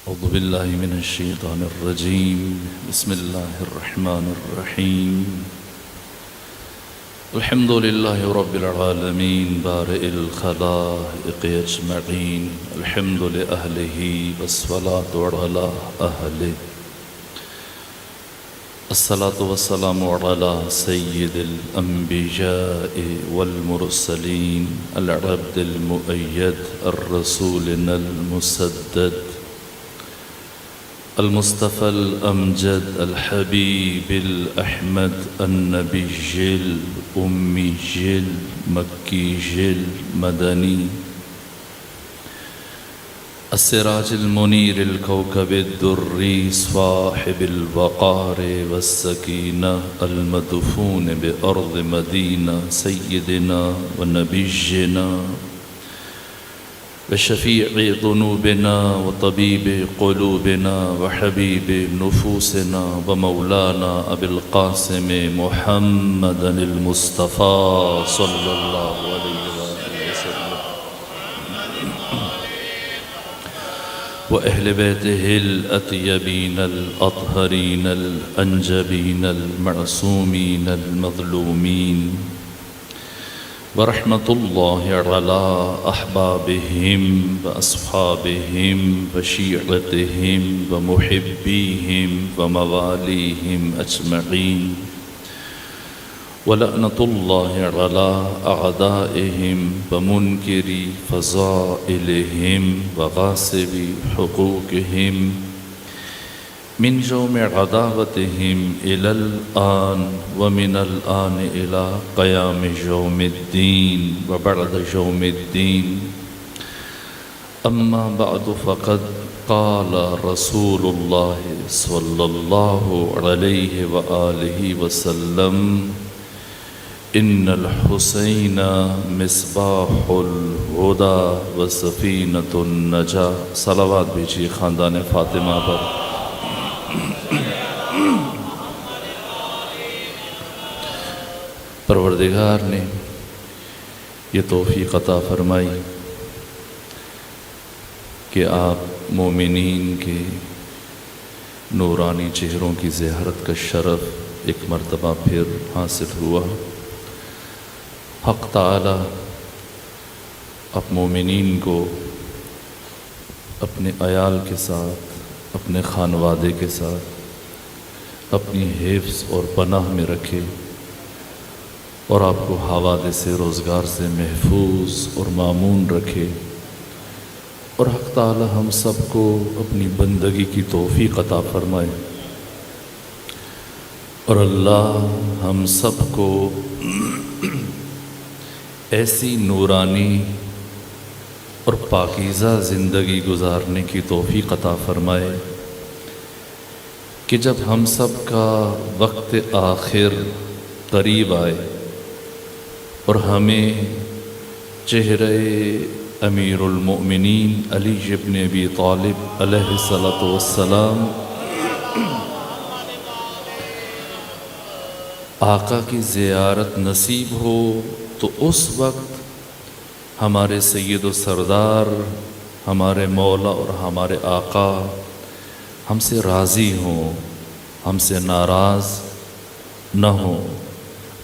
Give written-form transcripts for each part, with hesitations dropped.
أعوذ بالله من الشيطان الرجيم بسم الله الرحمن الرحيم الحمد لله رب العالمين بارئ الخلائق أجمعين الحمد لأهله والصلاة على أهله الصلاة والسلام على سيد الأنبياء والمرسلين العبد المؤيد الرسولنا المسدد المصطفى الأمجد الحبيب الأحمد النبي الأمي المكي المدني السراج المنير الكوكب الدري صاحب الوقار والسكينة المدفون بأرض مدينة سيدنا ونبينا وشفيع ذنوبنا وطبيب قلوبنا وحبيب نفوسنا ومولانا أبي القاسم محمد المصطفى صلى الله عليه وسلم وأهل بيته الأطيبين الأطهرين الأنجبين المعصومين المظلومين ورحمة الله على أحبابهم وأصحابهم وشيعتهم ومحبيهم ومواليهم أجمعين ولعنة الله على أعدائهم ومنكري فضائلهم وغاصبي حقوقهم من يوم عداوتهم إلى الآن ومن الآن إلى قيام يوم الدين وبعد يوم الدين أما بعد فقد قال رسول الله صلى الله عليه وآله وسلم إن الحسين مصباح الهدى وسفينة النجاة صلوات بھیجیے خاندان فاطمہ پر پروردگار نے یہ توفیق عطا فرمائی کہ آپ مومنین کے نورانی چہروں کی زیارت کا شرف ایک مرتبہ پھر حاصل ہوا۔ حق تعالی آپ مومنین کو اپنے عیال کے ساتھ، اپنے خانوادے کے ساتھ اپنی حفظ اور پناہ میں رکھے اور آپ کو حوادث سے روزگار سے محفوظ اور مامون رکھے، اور حق تعالی ہم سب کو اپنی بندگی کی توفیق عطا فرمائے، اور اللہ ہم سب کو ایسی نورانی اور پاکیزہ زندگی گزارنے کی توفیق عطا فرمائے کہ جب ہم سب کا وقت آخر قریب آئے اور ہمیں چہرہ امیر المؤمنین علی ابن ابی طالب علیہ السلام آقا کی زیارت نصیب ہو، تو اس وقت ہمارے سید و سردار، ہمارے مولا اور ہمارے آقا ہم سے راضی ہوں، ہم سے ناراض نہ ہوں۔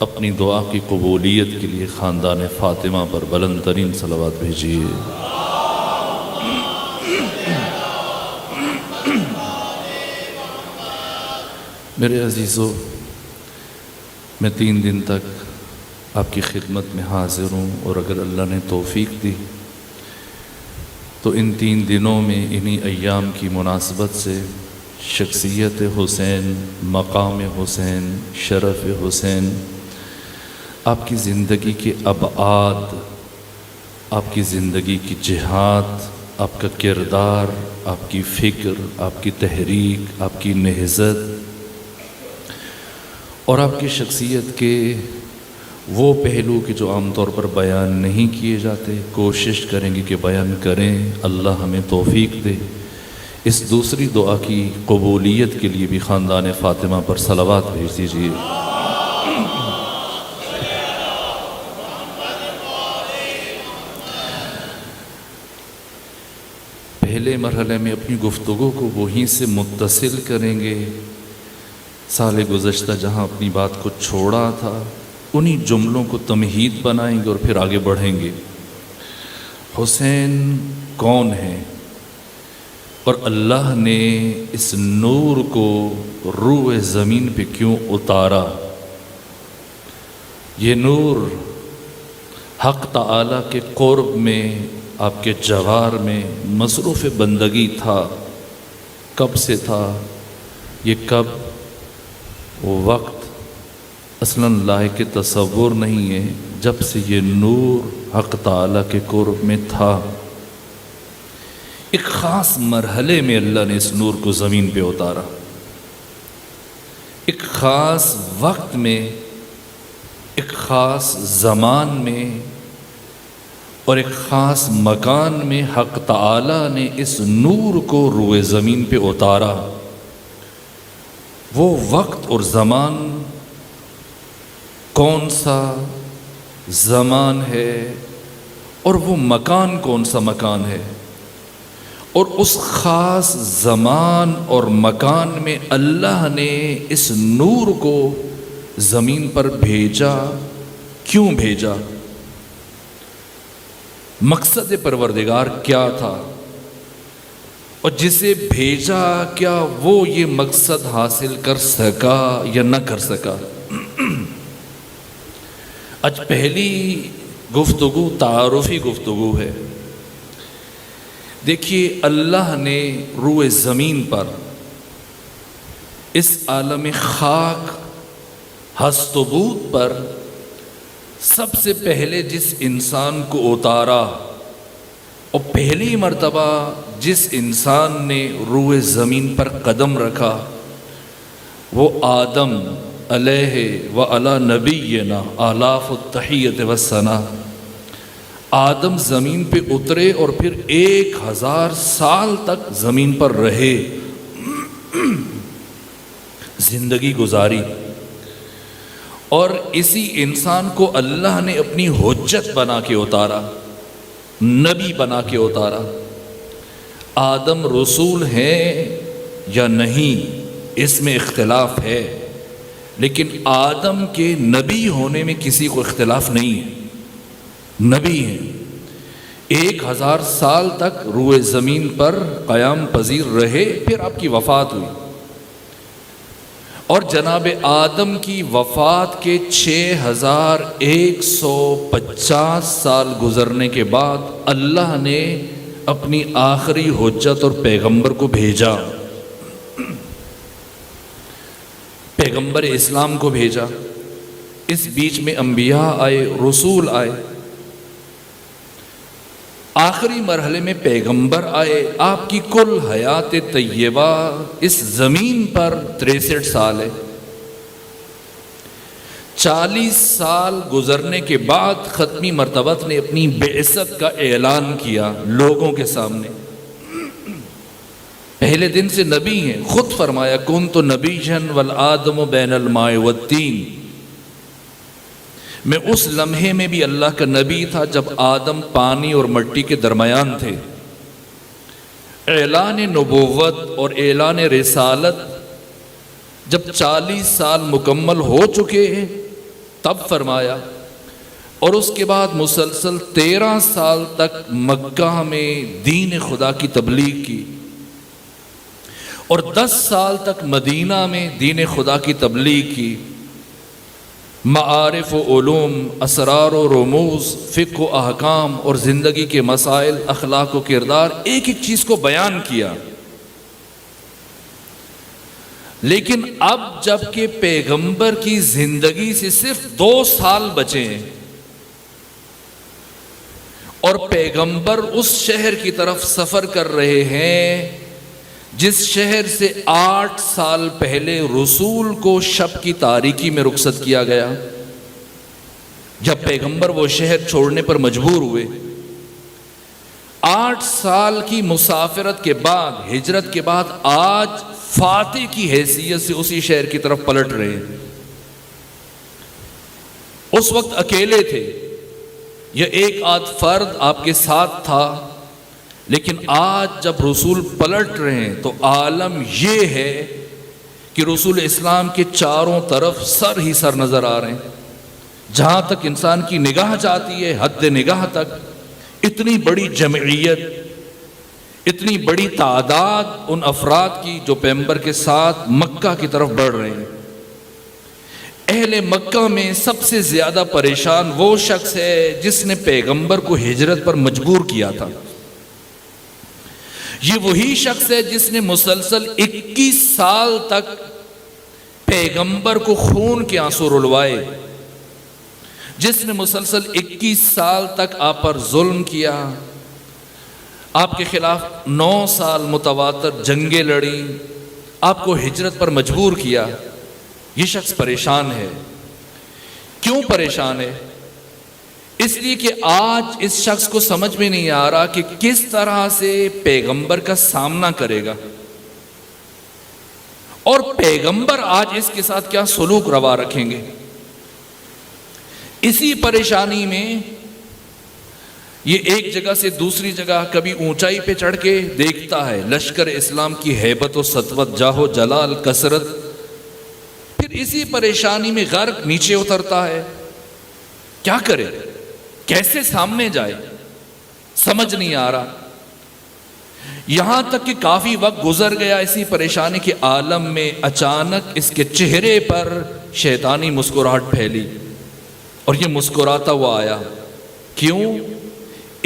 اپنی دعا کی قبولیت کے لیے خاندان فاطمہ پر بلند ترین صلوات بھیجیے۔ میرے عزیزو، میں 3 دن تک آپ کی خدمت میں حاضر ہوں، اور اگر اللہ نے توفیق دی تو ان 3 دنوں میں انہی ایام کی مناسبت سے شخصیت حسین، مقام حسین، شرف حسین، آپ کی زندگی کے ابعاد، آپ کی زندگی کی جہاد، آپ کا کردار، آپ کی فکر، آپ کی تحریک، آپ کی نہضت اور آپ کی شخصیت کے وہ پہلو کہ جو عام طور پر بیان نہیں کیے جاتے، کوشش کریں گے کہ بیان کریں، اللہ ہمیں توفیق دے۔ اس دوسری دعا کی قبولیت کے لیے بھی خاندان فاطمہ پر صلوات بھیج دیجیے۔ پہلے مرحلے میں اپنی گفتگو کو وہیں سے متصل کریں گے سال گزشتہ جہاں اپنی بات کو چھوڑا تھا، انہی جملوں کو تمہید بنائیں گے اور پھر آگے بڑھیں گے۔ حسین کون ہے اور اللہ نے اس نور کو روح زمین پہ کیوں اتارا؟ یہ نور حق تعالی کے قرب میں، آپ کے جوار میں مصروف بندگی تھا۔ کب سے تھا یہ؟ کب؟ وہ وقت اصلاً لائق تصور نہیں ہے، جب سے یہ نور حق تعالی کے قرب میں تھا۔ ایک خاص مرحلے میں اللہ نے اس نور کو زمین پہ اتارا، ایک خاص وقت میں، ایک خاص زمان میں اور ایک خاص مکان میں حق تعالی نے اس نور کو روئے زمین پہ اتارا۔ وہ وقت اور زمان کون سا زمان ہے اور وہ مکان کون سا مکان ہے؟ اور اس خاص زمان اور مکان میں اللہ نے اس نور کو زمین پر بھیجا، کیوں بھیجا؟ مقصد پروردگار کیا تھا؟ اور جسے بھیجا کیا وہ یہ مقصد حاصل کر سکا یا نہ کر سکا؟ آج پہلی گفتگو تعارفی گفتگو ہے۔ دیکھیے، اللہ نے روئے زمین پر اس عالم خاک ہست و بود پر سب سے پہلے جس انسان کو اتارا اور پہلی مرتبہ جس انسان نے روئے زمین پر قدم رکھا وہ آدم علیہ وعلی نبینا آلاف التحیت والثناء۔ آدم زمین پہ اترے اور پھر 1000 سال تک زمین پر رہے، زندگی گزاری، اور اسی انسان کو اللہ نے اپنی حجت بنا کے اتارا، نبی بنا کے اتارا۔ آدم رسول ہیں یا نہیں اس میں اختلاف ہے، لیکن آدم کے نبی ہونے میں کسی کو اختلاف نہیں ہے، نبی ہیں۔ 1000 سال تک روئے زمین پر قیام پذیر رہے، پھر آپ کی وفات ہوئی، اور جناب آدم کی وفات کے 6150 سال گزرنے کے بعد اللہ نے اپنی آخری حجت اور پیغمبر کو بھیجا، پیغمبر اسلام کو بھیجا۔ اس بیچ میں انبیاء آئے، رسول آئے، آخری مرحلے میں پیغمبر آئے۔ آپ کی کل حیات طیبہ اس زمین پر 63 سال ہے۔ 40 سال گزرنے کے بعد ختمی مرتبت نے اپنی بعثت کا اعلان کیا لوگوں کے سامنے۔ پہلے دن سے نبی ہیں، خود فرمایا کنت نبیًا والآدم بین الماء والطین۔ میں اس لمحے میں بھی اللہ کا نبی تھا جب آدم پانی اور مٹی کے درمیان تھے۔ اعلان نبوت اور اعلان رسالت جب 40 سال مکمل ہو چکے ہیں تب فرمایا، اور اس کے بعد مسلسل 13 سال تک مکہ میں دین خدا کی تبلیغ کی، اور 10 سال تک مدینہ میں دین خدا کی تبلیغ کی۔ معارف و علوم، اسرار و رموز، فقہ و احکام اور زندگی کے مسائل، اخلاق و کردار، ایک ایک چیز کو بیان کیا۔ لیکن اب جب کہ پیغمبر کی زندگی سے صرف 2 سال بچے ہیں اور پیغمبر اس شہر کی طرف سفر کر رہے ہیں جس شہر سے 8 سال پہلے رسول کو شب کی تاریکی میں رخصت کیا گیا، جب پیغمبر وہ شہر چھوڑنے پر مجبور ہوئے، 8 سال کی مسافرت کے بعد، ہجرت کے بعد، آج فاتح کی حیثیت سے اسی شہر کی طرف پلٹ رہے ہیں۔ اس وقت اکیلے تھے یا ایک آدھ فرد آپ کے ساتھ تھا، لیکن آج جب رسول پلٹ رہے ہیں تو عالم یہ ہے کہ رسول اسلام کے چاروں طرف سر ہی سر نظر آ رہے ہیں، جہاں تک انسان کی نگاہ جاتی ہے حد نگاہ تک اتنی بڑی جمعیت، اتنی بڑی تعداد ان افراد کی جو پیغمبر کے ساتھ مکہ کی طرف بڑھ رہے ہیں۔ اہل مکہ میں سب سے زیادہ پریشان وہ شخص ہے جس نے پیغمبر کو ہجرت پر مجبور کیا تھا۔ یہ وہی شخص ہے جس نے مسلسل 21 سال تک پیغمبر کو خون کے آنسو رلوائے، جس نے مسلسل 21 سال تک آپ پر ظلم کیا، آپ کے خلاف 9 سال متواتر جنگیں لڑیں، آپ کو ہجرت پر مجبور کیا۔ یہ شخص پریشان ہے۔ کیوں پریشان ہے؟ اس لیے کہ آج اس شخص کو سمجھ میں نہیں آ رہا کہ کس طرح سے پیغمبر کا سامنا کرے گا، اور پیغمبر آج اس کے ساتھ کیا سلوک روا رکھیں گے۔ اسی پریشانی میں یہ ایک جگہ سے دوسری جگہ، کبھی اونچائی پہ چڑھ کے دیکھتا ہے لشکر اسلام کی ہیبت و سطوت، جاہ و جلال، کثرت، پھر اسی پریشانی میں غرق نیچے اترتا ہے۔ کیا کرے، کیسے سامنے جائے، سمجھ نہیں آ رہا۔ یہاں تک کہ کافی وقت گزر گیا اسی پریشانی کے عالم میں، اچانک اس کے چہرے پر شیطانی مسکراہٹ پھیلی اور یہ مسکراتا ہوا آیا۔ کیوں؟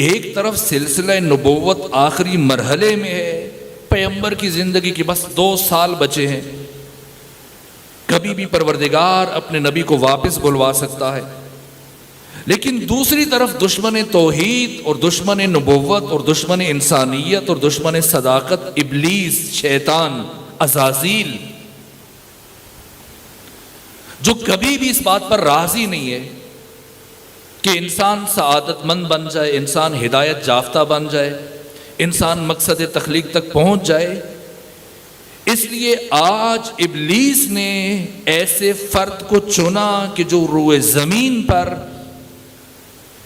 ایک طرف سلسلہ نبوت آخری مرحلے میں ہے، پیغمبر کی زندگی کے بس 2 سال بچے ہیں، کبھی بھی پروردگار اپنے نبی کو واپس بلوا سکتا ہے، لیکن دوسری طرف دشمن توحید اور دشمن نبوت اور دشمن انسانیت اور دشمن صداقت ابلیس، شیطان، عزازیل، جو کبھی بھی اس بات پر راضی نہیں ہے کہ انسان سعادت مند بن جائے، انسان ہدایت یافتہ بن جائے، انسان مقصد تخلیق تک پہنچ جائے۔ اس لیے آج ابلیس نے ایسے فرد کو چنا کہ جو روئے زمین پر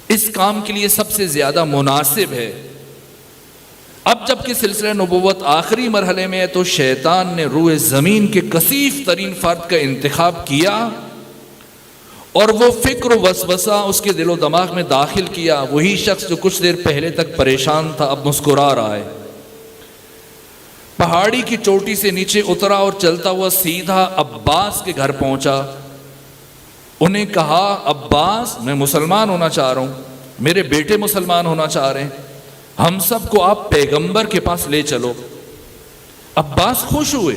اس کام کے لیے سب سے زیادہ مناسب ہے۔ اب جب کہ سلسلہ نبوت آخری مرحلے میں ہے تو شیطان نے روئے زمین کے کثیف ترین فرد کا انتخاب کیا اور وہ فکر و وسوسہ اس کے دل و دماغ میں داخل کیا۔ وہی شخص جو کچھ دیر پہلے تک پریشان تھا اب مسکرا رہا ہے۔ پہاڑی کی چوٹی سے نیچے اترا اور چلتا ہوا سیدھا عباس کے گھر پہنچا۔ انہیں کہا، عباس، میں مسلمان ہونا چاہ رہا ہوں، میرے بیٹے مسلمان ہونا چاہ رہے ہیں، ہم سب کو آپ پیغمبر کے پاس لے چلو۔ عباس خوش ہوئے،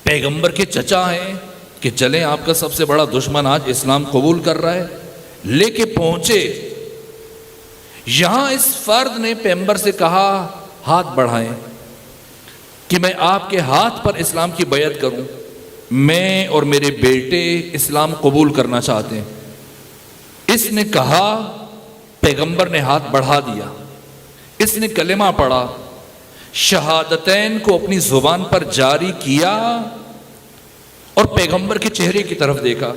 پیغمبر کے چچا ہیں کہ چلیں، آپ کا سب سے بڑا دشمن آج اسلام قبول کر رہا ہے، لے کے پہنچے۔ یہاں اس فرد نے پیغمبر سے کہا، ہاتھ بڑھائیں کہ میں آپ کے ہاتھ پر اسلام کی بیعت کروں، میں اور میرے بیٹے اسلام قبول کرنا چاہتے ہیں۔ اس نے کہا، پیغمبر نے ہاتھ بڑھا دیا، اس نے کلمہ پڑھا، شہادتین کو اپنی زبان پر جاری کیا اور پیغمبر کے چہرے کی طرف دیکھا۔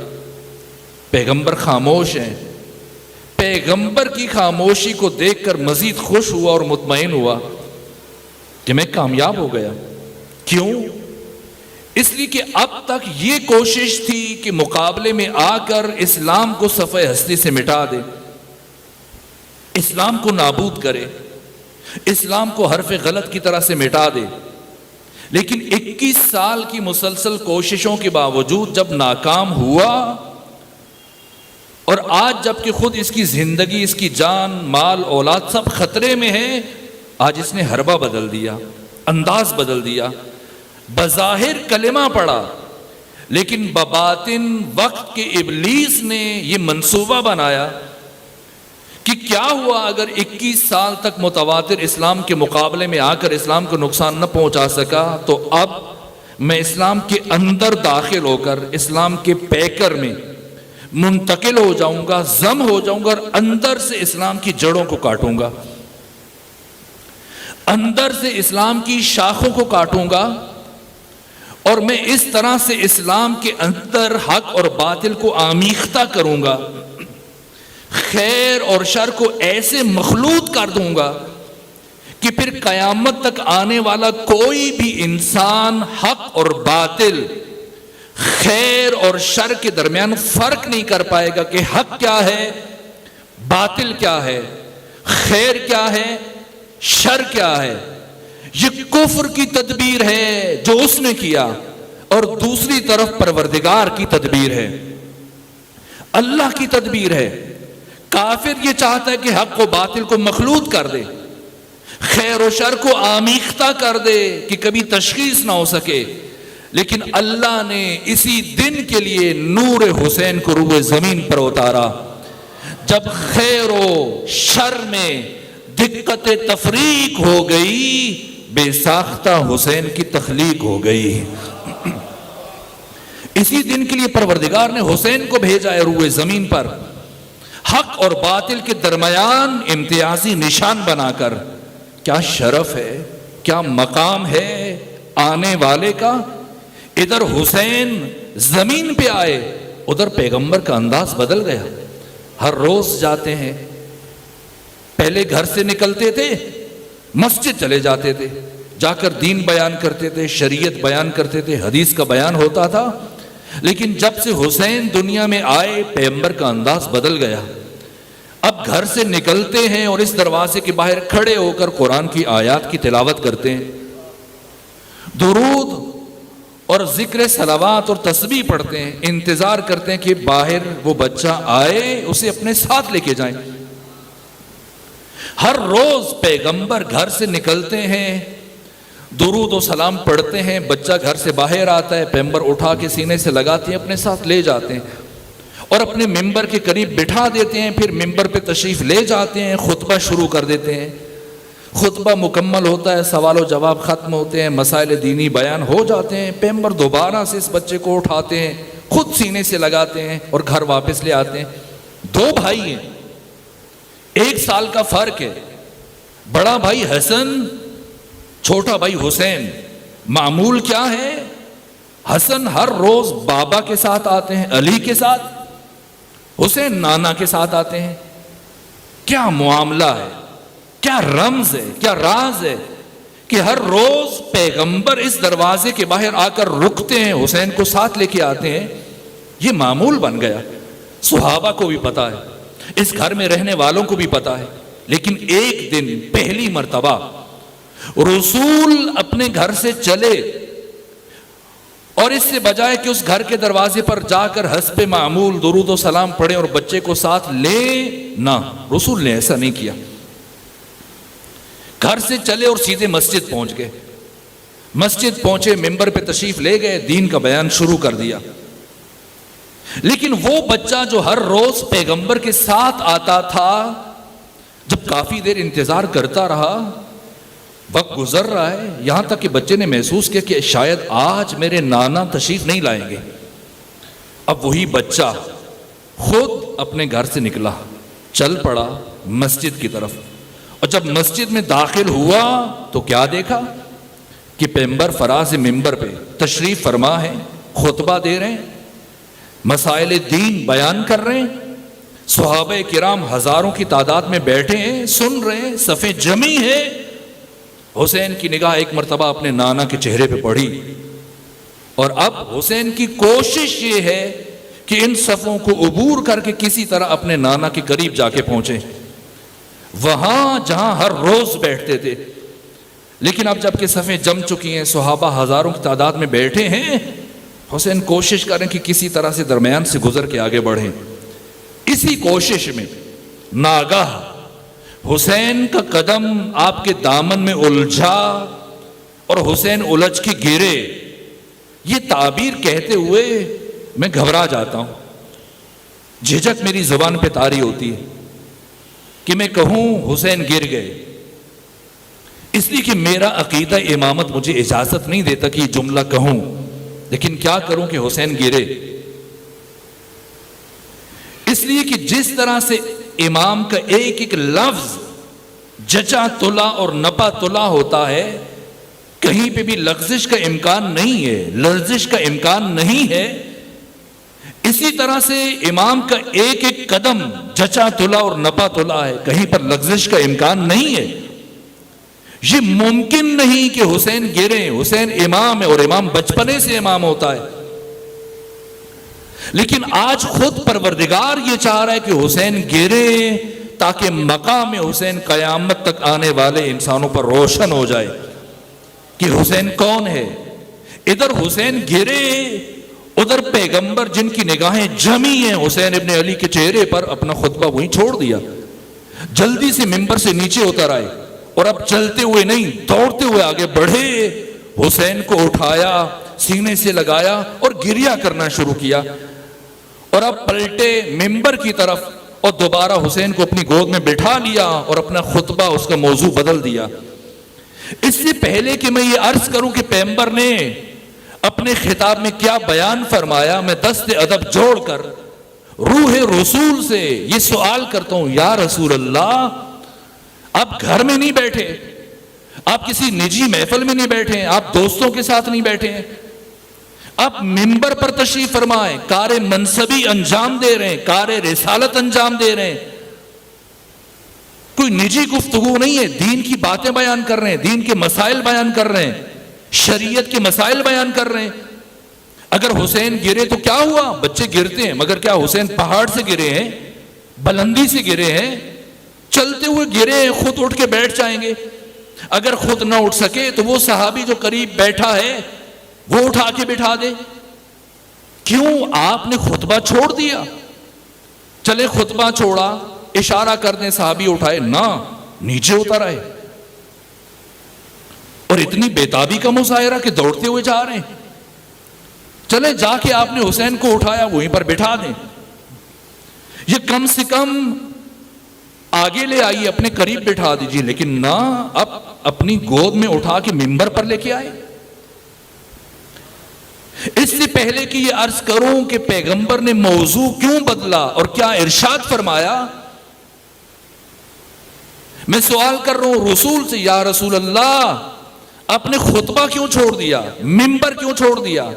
پیغمبر خاموش ہیں۔ پیغمبر کی خاموشی کو دیکھ کر مزید خوش ہوا اور مطمئن ہوا کہ میں کامیاب ہو گیا۔ کیوں؟ اس لیے کہ اب تک یہ کوشش تھی کہ مقابلے میں آ کر اسلام کو صفحہ ہستی سے مٹا دے، اسلام کو نابود کرے، اسلام کو حرف غلط کی طرح سے مٹا دے۔ لیکن 21 سال کی مسلسل کوششوں کے باوجود جب ناکام ہوا، اور آج جب کہ خود اس کی زندگی، اس کی جان، مال، اولاد سب خطرے میں ہے، آج اس نے حربہ بدل دیا، انداز بدل دیا۔ بظاہر کلمہ پڑھا، لیکن بباطن وقت کے ابلیس نے یہ منصوبہ بنایا کہ کیا ہوا اگر 21 سال تک متواتر اسلام کے مقابلے میں آ کر اسلام کو نقصان نہ پہنچا سکا، تو اب میں اسلام کے اندر داخل ہو کر اسلام کے پیکر میں منتقل ہو جاؤں گا، ضم ہو جاؤں گا، اور اندر سے اسلام کی جڑوں کو کاٹوں گا، اندر سے اسلام کی شاخوں کو کاٹوں گا، اور میں اس طرح سے اسلام کے اندر حق اور باطل کو آمیختہ کروں گا، خیر اور شر کو ایسے مخلوط کر دوں گا کہ پھر قیامت تک آنے والا کوئی بھی انسان حق اور باطل، خیر اور شر کے درمیان فرق نہیں کر پائے گا کہ حق کیا ہے، باطل کیا ہے، خیر کیا ہے، شر کیا ہے۔ یہ کفر کی تدبیر ہے جو اس نے کیا، اور دوسری طرف پروردگار کی تدبیر ہے، اللہ کی تدبیر ہے۔ کافر یہ چاہتا ہے کہ حق و باطل کو مخلوط کر دے، خیر و شر کو آمیختہ کر دے کہ کبھی تشخیص نہ ہو سکے، لیکن اللہ نے اسی دن کے لیے نور حسین کو روئے زمین پر اتارا جب خیر و شر میں دقت تفریق ہو گئی، بے ساختہ حسین کی تخلیق ہو گئی۔ اسی دن کے لیے پروردگار نے حسین کو بھیجا ہے روئے زمین پر، حق اور باطل کے درمیان امتیازی نشان بنا کر۔ کیا شرف ہے، کیا مقام ہے آنے والے کا۔ ادھر حسین زمین پہ آئے، ادھر پیغمبر کا انداز بدل گیا۔ ہر روز جاتے ہیں، پہلے گھر سے نکلتے تھے، مسجد چلے جاتے تھے، جا کر دین بیان کرتے تھے، شریعت بیان کرتے تھے، حدیث کا بیان ہوتا تھا۔ لیکن جب سے حسین دنیا میں آئے، پیغمبر کا انداز بدل گیا۔ اب گھر سے نکلتے ہیں اور اس دروازے کے باہر کھڑے ہو کر قرآن کی آیات کی تلاوت کرتے ہیں، درود اور ذکر صلوات اور تسبیح پڑھتے ہیں، انتظار کرتے ہیں کہ باہر وہ بچہ آئے، اسے اپنے ساتھ لے کے جائیں۔ ہر روز پیغمبر گھر سے نکلتے ہیں، درود و سلام پڑھتے ہیں، بچہ گھر سے باہر آتا ہے، پیغمبر اٹھا کے سینے سے لگاتے ہیں، اپنے ساتھ لے جاتے ہیں اور اپنے ممبر کے قریب بٹھا دیتے ہیں۔ پھر ممبر پہ تشریف لے جاتے ہیں، خطبہ شروع کر دیتے ہیں۔ خطبہ مکمل ہوتا ہے، سوال و جواب ختم ہوتے ہیں، مسائل دینی بیان ہو جاتے ہیں۔ پیغمبر دوبارہ سے اس بچے کو اٹھاتے ہیں، خود سینے سے لگاتے ہیں اور گھر واپس لے آتے ہیں۔ دو بھائی ہیں، 1 سال کا فرق ہے، بڑا بھائی حسن، چھوٹا بھائی حسین۔ معمول کیا ہے؟ حسن ہر روز بابا کے ساتھ آتے ہیں، علی کے ساتھ، حسین نانا کے ساتھ آتے ہیں۔ کیا معاملہ ہے، کیا رمز ہے، کیا راز ہے کہ ہر روز پیغمبر اس دروازے کے باہر آ کر رکتے ہیں، حسین کو ساتھ لے کے آتے ہیں۔ یہ معمول بن گیا، صحابہ کو بھی پتا ہے، اس گھر میں رہنے والوں کو بھی پتا ہے۔ لیکن ایک دن پہلی مرتبہ رسول اپنے گھر سے چلے، اور اس سے بجائے کہ اس گھر کے دروازے پر جا کر حسب معمول درود و سلام پڑھیں اور بچے کو ساتھ لے، نہ، رسول نے ایسا نہیں کیا۔ گھر سے چلے اور سیدھے مسجد پہنچ گئے۔ مسجد پہنچے، ممبر پہ تشریف لے گئے، دین کا بیان شروع کر دیا۔ لیکن وہ بچہ جو ہر روز پیغمبر کے ساتھ آتا تھا، جب کافی دیر انتظار کرتا رہا، وقت گزر رہا ہے، یہاں تک کہ بچے نے محسوس کیا کہ شاید آج میرے نانا تشریف نہیں لائیں گے۔ اب وہی بچہ خود اپنے گھر سے نکلا، چل پڑا مسجد کی طرف، اور جب مسجد میں داخل ہوا تو کیا دیکھا کہ پیغمبر فراز ممبر پہ تشریف فرما ہے، خطبہ دے رہے ہیں، مسائل دین بیان کر رہے ہیں، صحابہ کرام ہزاروں کی تعداد میں بیٹھے ہیں، سن رہے ہیں، صفیں جمی ہے۔ حسین کی نگاہ ایک مرتبہ اپنے نانا کے چہرے پہ پڑی، اور اب حسین کی کوشش یہ ہے کہ ان صفوں کو عبور کر کے کسی طرح اپنے نانا کے قریب جا کے پہنچے، وہاں جہاں ہر روز بیٹھتے تھے۔ لیکن اب جب کہ صفیں جم چکی ہیں، صحابہ ہزاروں کی تعداد میں بیٹھے ہیں، حسین کوشش کریں کہ کسی طرح سے درمیان سے گزر کے آگے بڑھیں۔ اسی کوشش میں ناگاہ حسین کا قدم آپ کے دامن میں الجھا اور حسین الجھ کے گرے۔ یہ تعبیر کہتے ہوئے میں گھبرا جاتا ہوں، جھجک میری زبان پہ طاری ہوتی ہے کہ میں کہوں حسین گر گئے، اس لیے کہ میرا عقیدہ امامت مجھے اجازت نہیں دیتا کہ یہ جملہ کہوں، لیکن کیا کروں کہ حسین گرے۔ اس لیے کہ جس طرح سے امام کا ایک ایک لفظ جچا تلا اور نپا تلا ہوتا ہے، کہیں پہ بھی لغزش کا امکان نہیں ہے، لرزش کا امکان نہیں ہے، اسی طرح سے امام کا ایک ایک قدم جچا تلا اور نپا تلا ہے، کہیں پر لغزش کا امکان نہیں ہے۔ یہ ممکن نہیں کہ حسین گرے. حسین امام ہے اور امام بچپنے سے امام ہوتا ہے. لیکن آج خود پروردگار یہ چاہ رہا ہے کہ حسین گرے تاکہ مقام حسین قیامت تک آنے والے انسانوں پر روشن ہو جائے کہ حسین کون ہے. ادھر حسین گرے، ادھر پیغمبر جن کی نگاہیں جمی ہیں حسین ابن علی کے چہرے پر، اپنا خطبہ وہیں چھوڑ دیا، جلدی سے ممبر سے نیچے اتر آئے اور اب چلتے ہوئے نہیں دوڑتے ہوئے آگے بڑھے. حسین کو اٹھایا، سینے سے لگایا اور گریہ کرنا شروع کیا. اور اب پلٹے ممبر کی طرف اور دوبارہ حسین کو اپنی گود میں بٹھا لیا اور اپنا خطبہ اس کا موضوع بدل دیا. اس سے پہلے کہ میں یہ عرض کروں کہ پیغمبر نے اپنے خطاب میں کیا بیان فرمایا، میں دست ادب جوڑ کر روح رسول سے یہ سوال کرتا ہوں، یا رسول اللہ، آپ گھر میں نہیں بیٹھے، آپ کسی نجی محفل میں نہیں بیٹھے، آپ دوستوں کے ساتھ نہیں بیٹھے ہیں، آپ منبر پر تشریف فرمائیں، کار منصبی انجام دے رہے ہیں، کار رسالت انجام دے رہے ہیں. کوئی نجی گفتگو نہیں ہے، دین کی باتیں بیان کر رہے ہیں، دین کے مسائل بیان کر رہے ہیں، شریعت کے مسائل بیان کر رہے ہیں. اگر حسین گرے تو کیا ہوا؟ بچے گرتے ہیں، مگر کیا حسین پہاڑ سے گرے ہیں، بلندی سے گرے ہیں، چلتے ہوئے گرے ہیں، خود اٹھ کے بیٹھ جائیں گے؟ اگر خود نہ اٹھ سکے تو وہ صحابی جو قریب بیٹھا ہے وہ اٹھا کے بٹھا دے. کیوں آپ نے خطبہ چھوڑ دیا؟ چلے خطبہ چھوڑا، اشارہ کر دیں صحابی اٹھائے، نہ، نیچے اتر آئے اور اتنی بےتابی کا مظاہرہ کہ دوڑتے ہوئے جا رہے ہیں. چلے جا کے آپ نے حسین کو اٹھایا، وہیں پر بٹھا دیں. یہ کم سے کم آگے لے آئیے، اپنے قریب بٹھا دیجیے، لیکن نہ، اب اپنی گود میں اٹھا کے منبر پر لے کے آئے. اس سے پہلے کہ یہ عرض کروں کہ پیغمبر نے موضوع کیوں بدلا اور کیا ارشاد فرمایا، میں سوال کر رہا ہوں رسول سے، یا رسول اللہ، آپ نے خطبہ کیوں چھوڑ دیا، منبر کیوں چھوڑ دیا،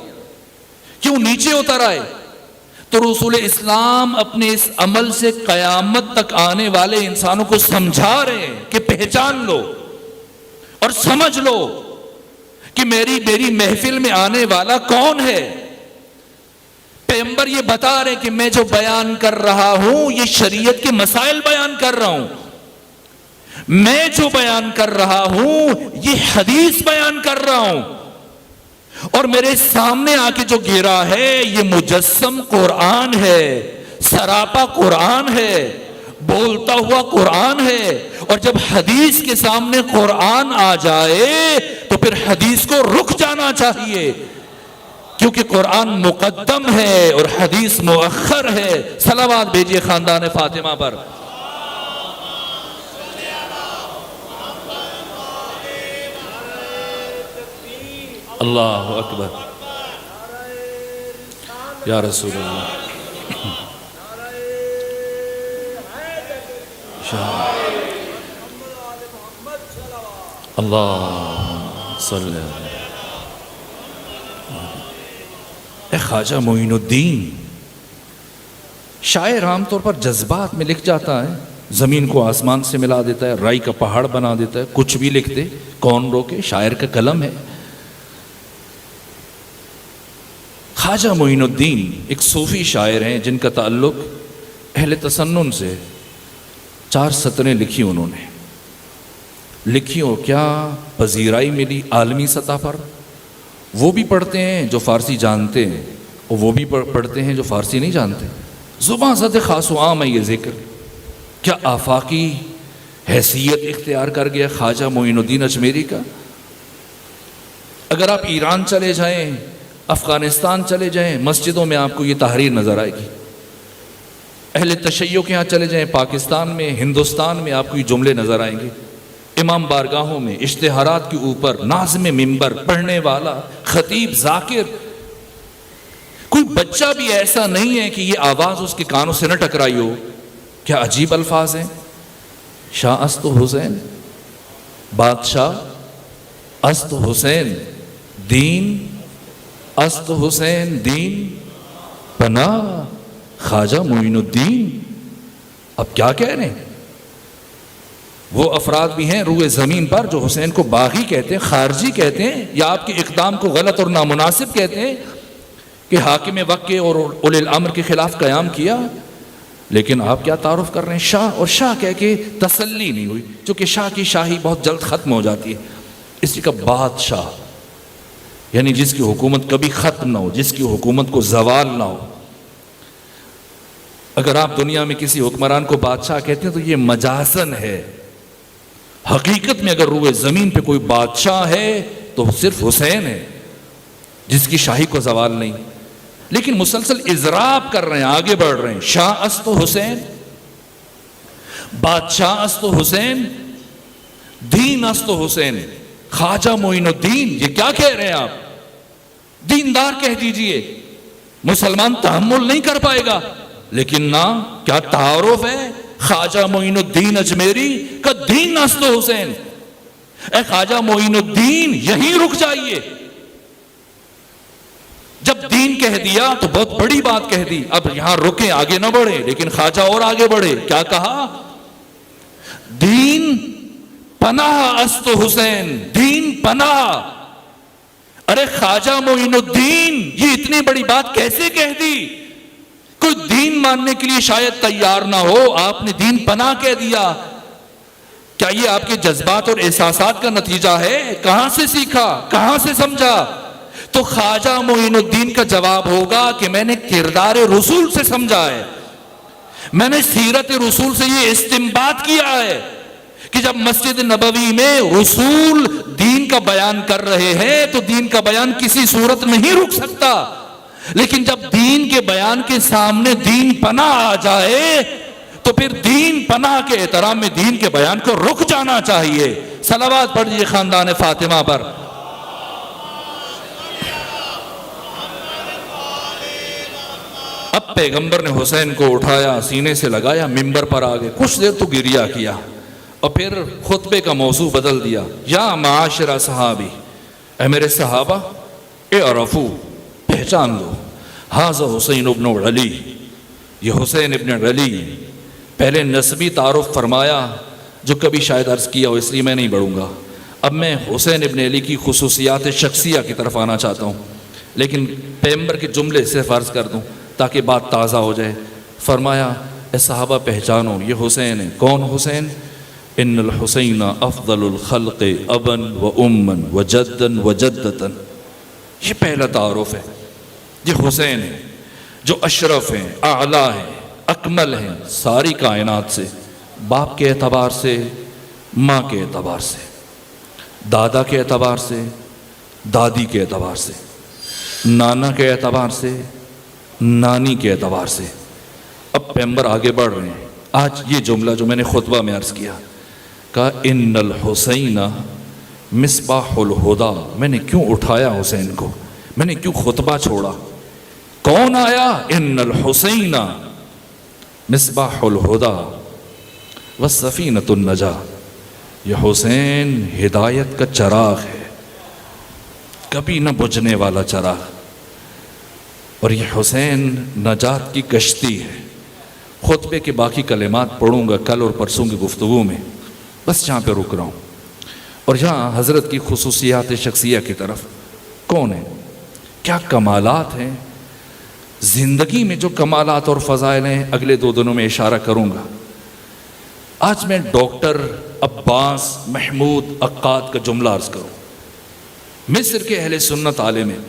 کیوں نیچے اتر آئے؟ تو رسول اسلام اپنے اس عمل سے قیامت تک آنے والے انسانوں کو سمجھا رہے ہیں کہ پہچان لو اور سمجھ لو کہ میری محفل میں آنے والا کون ہے. پیغمبر یہ بتا رہے کہ میں جو بیان کر رہا ہوں یہ شریعت کے مسائل بیان کر رہا ہوں، میں جو بیان کر رہا ہوں یہ حدیث بیان کر رہا ہوں، اور میرے سامنے آ کے جو گرا ہے یہ مجسم قرآن ہے، سراپا قرآن ہے، بولتا ہوا قرآن ہے. اور جب حدیث کے سامنے قرآن آ جائے تو پھر حدیث کو رک جانا چاہیے، کیونکہ قرآن مقدم ہے اور حدیث مؤخر ہے. صلوات بھیجیے خاندان فاطمہ پر. اللہ اکبر، یا رسول اللہ. اللہ صلی اللہ. اے خواجہ معین الدین، شاعر عام طور پر جذبات میں لکھ جاتا ہے، زمین کو آسمان سے ملا دیتا ہے، رائی کا پہاڑ بنا دیتا ہے، کچھ بھی لکھ دے، کون روکے، شاعر کا قلم ہے. خواجہ معین الدین ایک صوفی شاعر ہیں جن کا تعلق اہل تسنن سے. 4 سطریں لکھی انہوں نے، لکھی اور کیا پذیرائی ملی عالمی سطح پر. وہ بھی پڑھتے ہیں جو فارسی جانتے ہیں اور وہ بھی پڑھتے ہیں جو فارسی نہیں جانتے. زباں زد خاص و عام ہے یہ ذکر. کیا آفاقی حیثیت اختیار کر گیا خواجہ معین الدین اجمیری کا. اگر آپ ایران چلے جائیں، افغانستان چلے جائیں، مسجدوں میں آپ کو یہ تحریر نظر آئے گی. اہل تشیع کے ہاں چلے جائیں، پاکستان میں، ہندوستان میں، آپ کو یہ جملے نظر آئیں گے. امام بارگاہوں میں اشتہارات کے اوپر ناظم منبر، پڑھنے والا، خطیب، ذاکر. کوئی بچہ بھی ایسا نہیں ہے کہ یہ آواز اس کے کانوں سے نہ ٹکرائی ہو. کیا عجیب الفاظ ہیں. شاہ است حسین، بادشاہ است حسین، دین است حسین، دین پناہ خواجہ معین الدین. اب کیا کہہ رہے ہیں؟ وہ افراد بھی ہیں روئے زمین پر جو حسین کو باغی کہتے ہیں، خارجی کہتے ہیں، یا آپ کے اقدام کو غلط اور نامناسب کہتے ہیں کہ حاکم وقت کے اور اولی الامر کے خلاف قیام کیا، لیکن آپ کیا تعارف کر رہے ہیں؟ شاہ، اور شاہ کہہ کے تسلی نہیں ہوئی، چونکہ شاہ کی شاہی بہت جلد ختم ہو جاتی ہے، اس کا بادشاہ یعنی جس کی حکومت کبھی ختم نہ ہو، جس کی حکومت کو زوال نہ ہو۔ اگر آپ دنیا میں کسی حکمران کو بادشاہ کہتے ہیں تو یہ مجازن ہے، حقیقت میں اگر روئے زمین پہ کوئی بادشاہ ہے تو صرف حسین ہے جس کی شاہی کو زوال نہیں، لیکن مسلسل اضراب کر رہے ہیں، آگے بڑھ رہے ہیں، شاہ است حسین، بادشاہ است حسین، دین است حسین، خواجہ معین الدین۔ یہ کیا کہہ رہے ہیں آپ؟ دیندار کہہ دیجئے، مسلمان تحمل نہیں کر پائے گا، لیکن نہ کیا تعارف ہے خواجہ معین الدین اجمیری کا دین است حسین۔ اے خواجہ معین الدین یہیں رک جائیے، جب دین کہہ دیا تو بہت بڑی بات کہہ دی، اب یہاں رکیں، آگے نہ بڑھے، لیکن خواجہ اور آگے بڑھے، کیا کہا؟ دین پناہ است حسین، دین پناہ۔ ارے خواجہ معین الدین یہ اتنی بڑی بات کیسے کہہ دی؟ کوئی دین ماننے کے لیے شاید تیار نہ ہو، آپ نے دین پناہ کہہ دیا۔ کیا یہ آپ کے جذبات اور احساسات کا نتیجہ ہے؟ کہاں سے سیکھا، کہاں سے سمجھا؟ تو خواجہ معین الدین کا جواب ہوگا کہ میں نے کردار رسول سے سمجھا ہے، میں نے سیرت رسول سے یہ استنباط کیا ہے کہ جب مسجد نبوی میں رسول دین کا بیان کر رہے ہیں تو دین کا بیان کسی صورت نہیں رک سکتا، لیکن جب دین کے بیان کے سامنے دین پناہ آ جائے تو پھر دین پناہ کے احترام میں دین کے بیان کو رک جانا چاہیے۔ صلوات پڑھیے خاندان فاطمہ پر۔ اب پیغمبر نے حسین کو اٹھایا، سینے سے لگایا، ممبر پر آگے کچھ دیر تو گریہ کیا اور پھر خطبے کا موضوع بدل دیا۔ یا معاشر صحابی، اے میرے صحابہ، اعرفو، پہچان لو، ھذا حسین ابن علی، یہ حسین ابن علی۔ پہلے نسبی تعارف فرمایا جو کبھی شاید عرض کیا ہو، اس لیے میں نہیں بڑھوں گا۔ اب میں حسین ابن علی کی خصوصیات شخصیہ کی طرف آنا چاہتا ہوں، لیکن پیغمبر کے جملے سے فرض کر دوں تاکہ بات تازہ ہو جائے۔ فرمایا اے صحابہ پہچانو، یہ حسین ہے۔ کون حسین؟ ان الحسین افضل الخلق ابا و اما و جدا و جدتا۔ یہ پہلا تعارف ہے، یہ حسین ہے جو اشرف ہیں، اعلیٰ ہیں، اکمل ہیں ساری کائنات سے، باپ کے اعتبار سے، ماں کے اعتبار سے، دادا کے اعتبار سے، دادی کے اعتبار سے، نانا کے اعتبار سے، نانی کے اعتبار سے۔ اب پیغمبر آگے بڑھ رہے ہیں۔ آج یہ جملہ جو میں نے خطبہ میں عرض کیا، کہا ان الحسین مصباح الہدا۔ میں نے کیوں اٹھایا حسین کو، میں نے کیوں خطبہ چھوڑا؟ کون آیا؟ ان الحسین مصباح الہدا والسفینۃ النجاہ۔ یہ حسین ہدایت کا چراغ ہے، کبھی نہ بجھنے والا چراغ، اور یہ حسین نجات کی کشتی ہے۔ خطبے کے باقی کلمات پڑھوں گا کل اور پرسوں کی گفتگو میں، بس یہاں پہ رک رہا ہوں۔ اور یہاں حضرت کی خصوصیات شخصیہ کی طرف، کون ہے، کیا کمالات ہیں زندگی میں، جو کمالات اور فضائل ہیں اگلے 2 دنوں میں اشارہ کروں گا۔ آج میں ڈاکٹر عباس محمود عقاد کا جملہ عرض کروں، مصر کے اہل سنت عالم ہیں،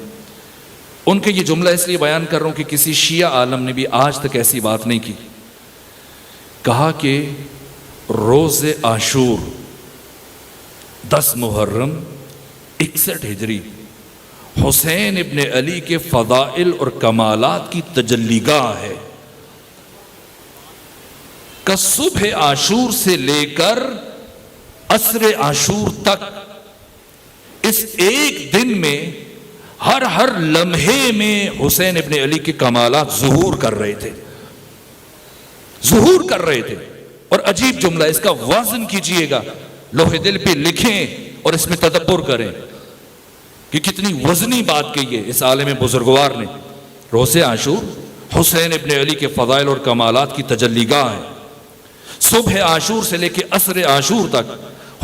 ان کے یہ جملہ اس لیے بیان کر رہا ہوں کہ کسی شیعہ عالم نے بھی آج تک ایسی بات نہیں کی۔ کہا کہ روز عاشور 10 محرم 61 ہجری حسین ابن علی کے فضائل اور کمالات کی تجلی گاہ ہے، کہ صبح عاشور سے لے کر عصر عاشور تک اس ایک دن میں ہر لمحے میں حسین ابن علی کے کمالات ظہور کر رہے تھے، ظہور کر رہے تھے۔ اور عجیب جملہ، اس کا وزن کیجئے گا، لوح دل پہ لکھیں اور اس میں تدبر کریں کہ کتنی وزنی بات کہی ہے اس عالم بزرگوار نے۔ روز عاشور حسین ابن علی کے فضائل اور کمالات کی تجلی گاہ ہے۔ صبح عاشور سے لے کے عصر عاشور تک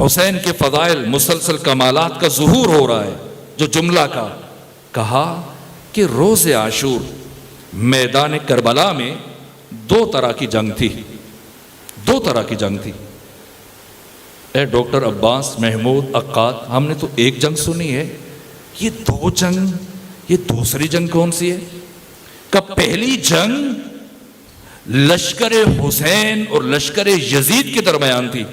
حسین کے فضائل مسلسل کمالات کا ظہور ہو رہا ہے. جو جملہ کہا کہ روز عاشور میدان کربلا میں دو طرح کی جنگ تھی. اے ڈاکٹر عباس محمود عقاد، ہم نے تو ایک جنگ سنی ہے، یہ دو جنگ، یہ دوسری جنگ کون سی ہے؟ کہ پہلی جنگ لشکر حسین اور لشکر یزید کے درمیان تھی،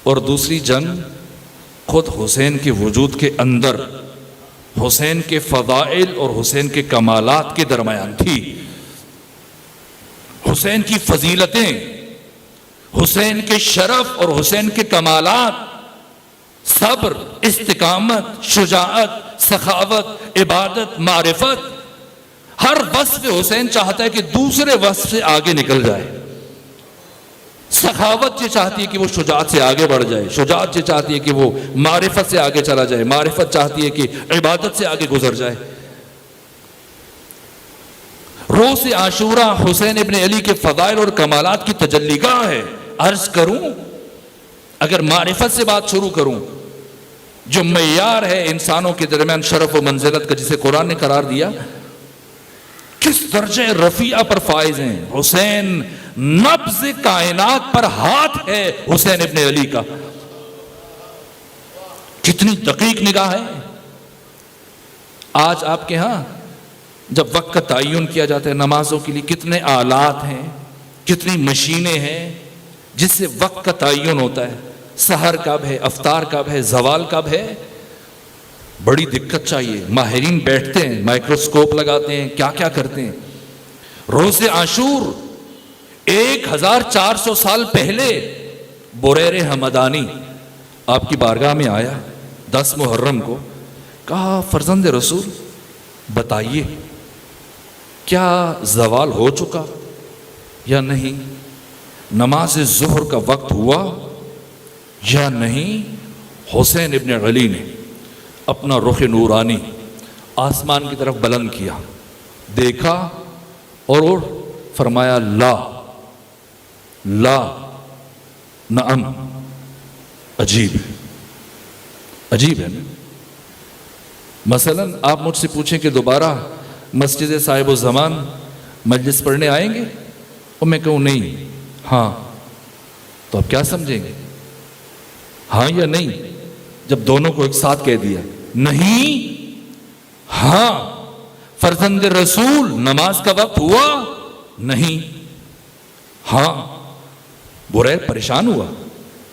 اور دوسری جنگ خود حسین کے وجود کے اندر حسین کے فضائل اور حسین کے کمالات کے درمیان تھی. حسین کی فضیلتیں، حسین کے شرف اور حسین کے کمالات، صبر، استقامت، شجاعت، سخاوت، عبادت، معرفت، ہر وصف حسین چاہتا ہے کہ دوسرے وصف سے آگے نکل جائے. سخاوت یہ چاہتی ہے کہ وہ شجاعت سے آگے بڑھ جائے، شجاعت یہ چاہتی ہے کہ وہ معرفت سے آگے چلا جائے، معرفت چاہتی ہے کہ عبادت سے آگے گزر جائے. روز عاشورہ حسین ابن علی کے فضائل اور کمالات کی تجلی گاہ ہے. عرض کروں، اگر معرفت سے بات شروع کروں، جو معیار ہے انسانوں کے درمیان شرف و منزلت کا جسے قرآن نے قرار دیا، کس درجہ رفیع پر فائز ہیں. حسین نبض کائنات پر ہاتھ ہے حسین ابن علی کا. کتنی دقیق نگاہ ہے. آج آپ کے ہاں جب وقت کا تعین کیا جاتا ہے نمازوں کے لیے، کتنے آلات ہیں، کتنی مشینیں ہیں جس سے وقت کا تعین ہوتا ہے. سحر کب ہے، افطار کب ہے، زوال کب ہے. بڑی دقت چاہیے. ماہرین بیٹھتے ہیں، مائکروسکوپ لگاتے ہیں، کیا کیا کرتے ہیں. روز عاشور 1400 سال پہلے بریر حمدانی آپ کی بارگاہ میں آیا 10 محرم کو. کہا فرزند رسول بتائیے کیا زوال ہو چکا یا نہیں؟ نماز ظہر کا وقت ہوا یا نہیں؟ حسین ابن علی نے اپنا رخ نورانی آسمان کی طرف بلند کیا، دیکھا اور فرمایا لا لا نعم. عجیب ہے نا. مثلا آپ مجھ سے پوچھیں کہ دوبارہ مسجد صاحب الزمان مجلس پڑھنے آئیں گے، اور میں کہوں نہیں ہاں، تو آپ کیا سمجھیں گے؟ ہاں یا نہیں؟ جب دونوں کو ایک ساتھ کہہ دیا نہیں ہاں، فرزند رسول نماز کا وقت ہوا نہیں ہاں. بریر پریشان ہوا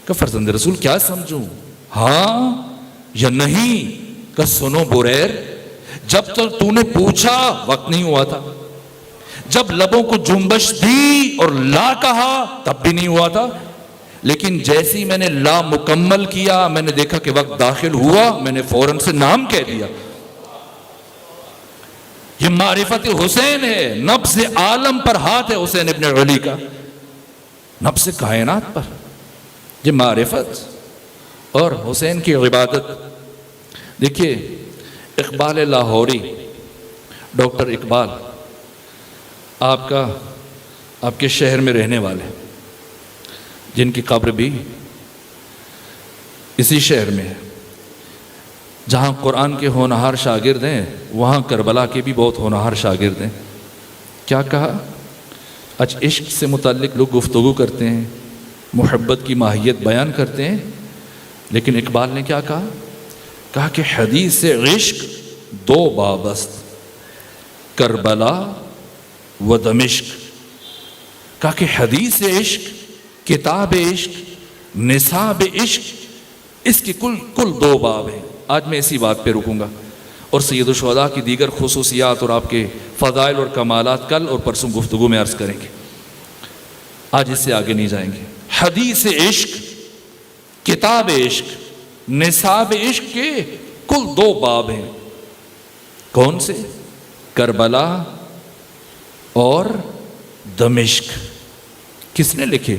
کہ فرزند رسول کیا سمجھوں، ہاں یا نہیں؟ کہ سنو بریر، جب تک تو نے پوچھا وقت نہیں ہوا تھا، جب لبوں کو جنبش دی اور لا کہا تب بھی نہیں ہوا تھا، لیکن جیسے ہی میں نے لا مکمل کیا، میں نے دیکھا کہ وقت داخل ہوا، میں نے فوراً سے نام کہہ دیا. یہ معرفت حسین ہے. نبض عالم پر ہاتھ ہے حسین ابن علی کا، نبض کائنات پر یہ معرفت اور حسین کی عبادت. دیکھیے اقبال لاہوری، ڈاکٹر اقبال آپ کے شہر میں رہنے والے، جن کی قبر بھی اسی شہر میں ہے. جہاں قرآن کے ہونہار شاگرد ہیں وہاں کربلا کے بھی بہت ہونہار شاگرد ہیں. کیا کہا؟ آج عشق سے متعلق لوگ گفتگو کرتے ہیں، محبت کی ماہیت بیان کرتے ہیں، لیکن اقبال نے کیا کہا؟ کہا کہ حدیث عشق دو بابست، کربلا و دمشق. کہا کہ حدیث عشق، کتاب عشق، نصاب عشق، اس کی کل دو باب ہیں. آج میں اسی بات پہ رکوں گا، اور سید الشہداء کی دیگر خصوصیات اور آپ کے فضائل اور کمالات کل اور پرسوں گفتگو میں عرض کریں گے. آج اس سے آگے نہیں جائیں گے. حدیث عشق، کتاب عشق، نصاب عشق کے کل دو باب ہیں. کون سے؟ کربلا اور دمشق. کس نے لکھے؟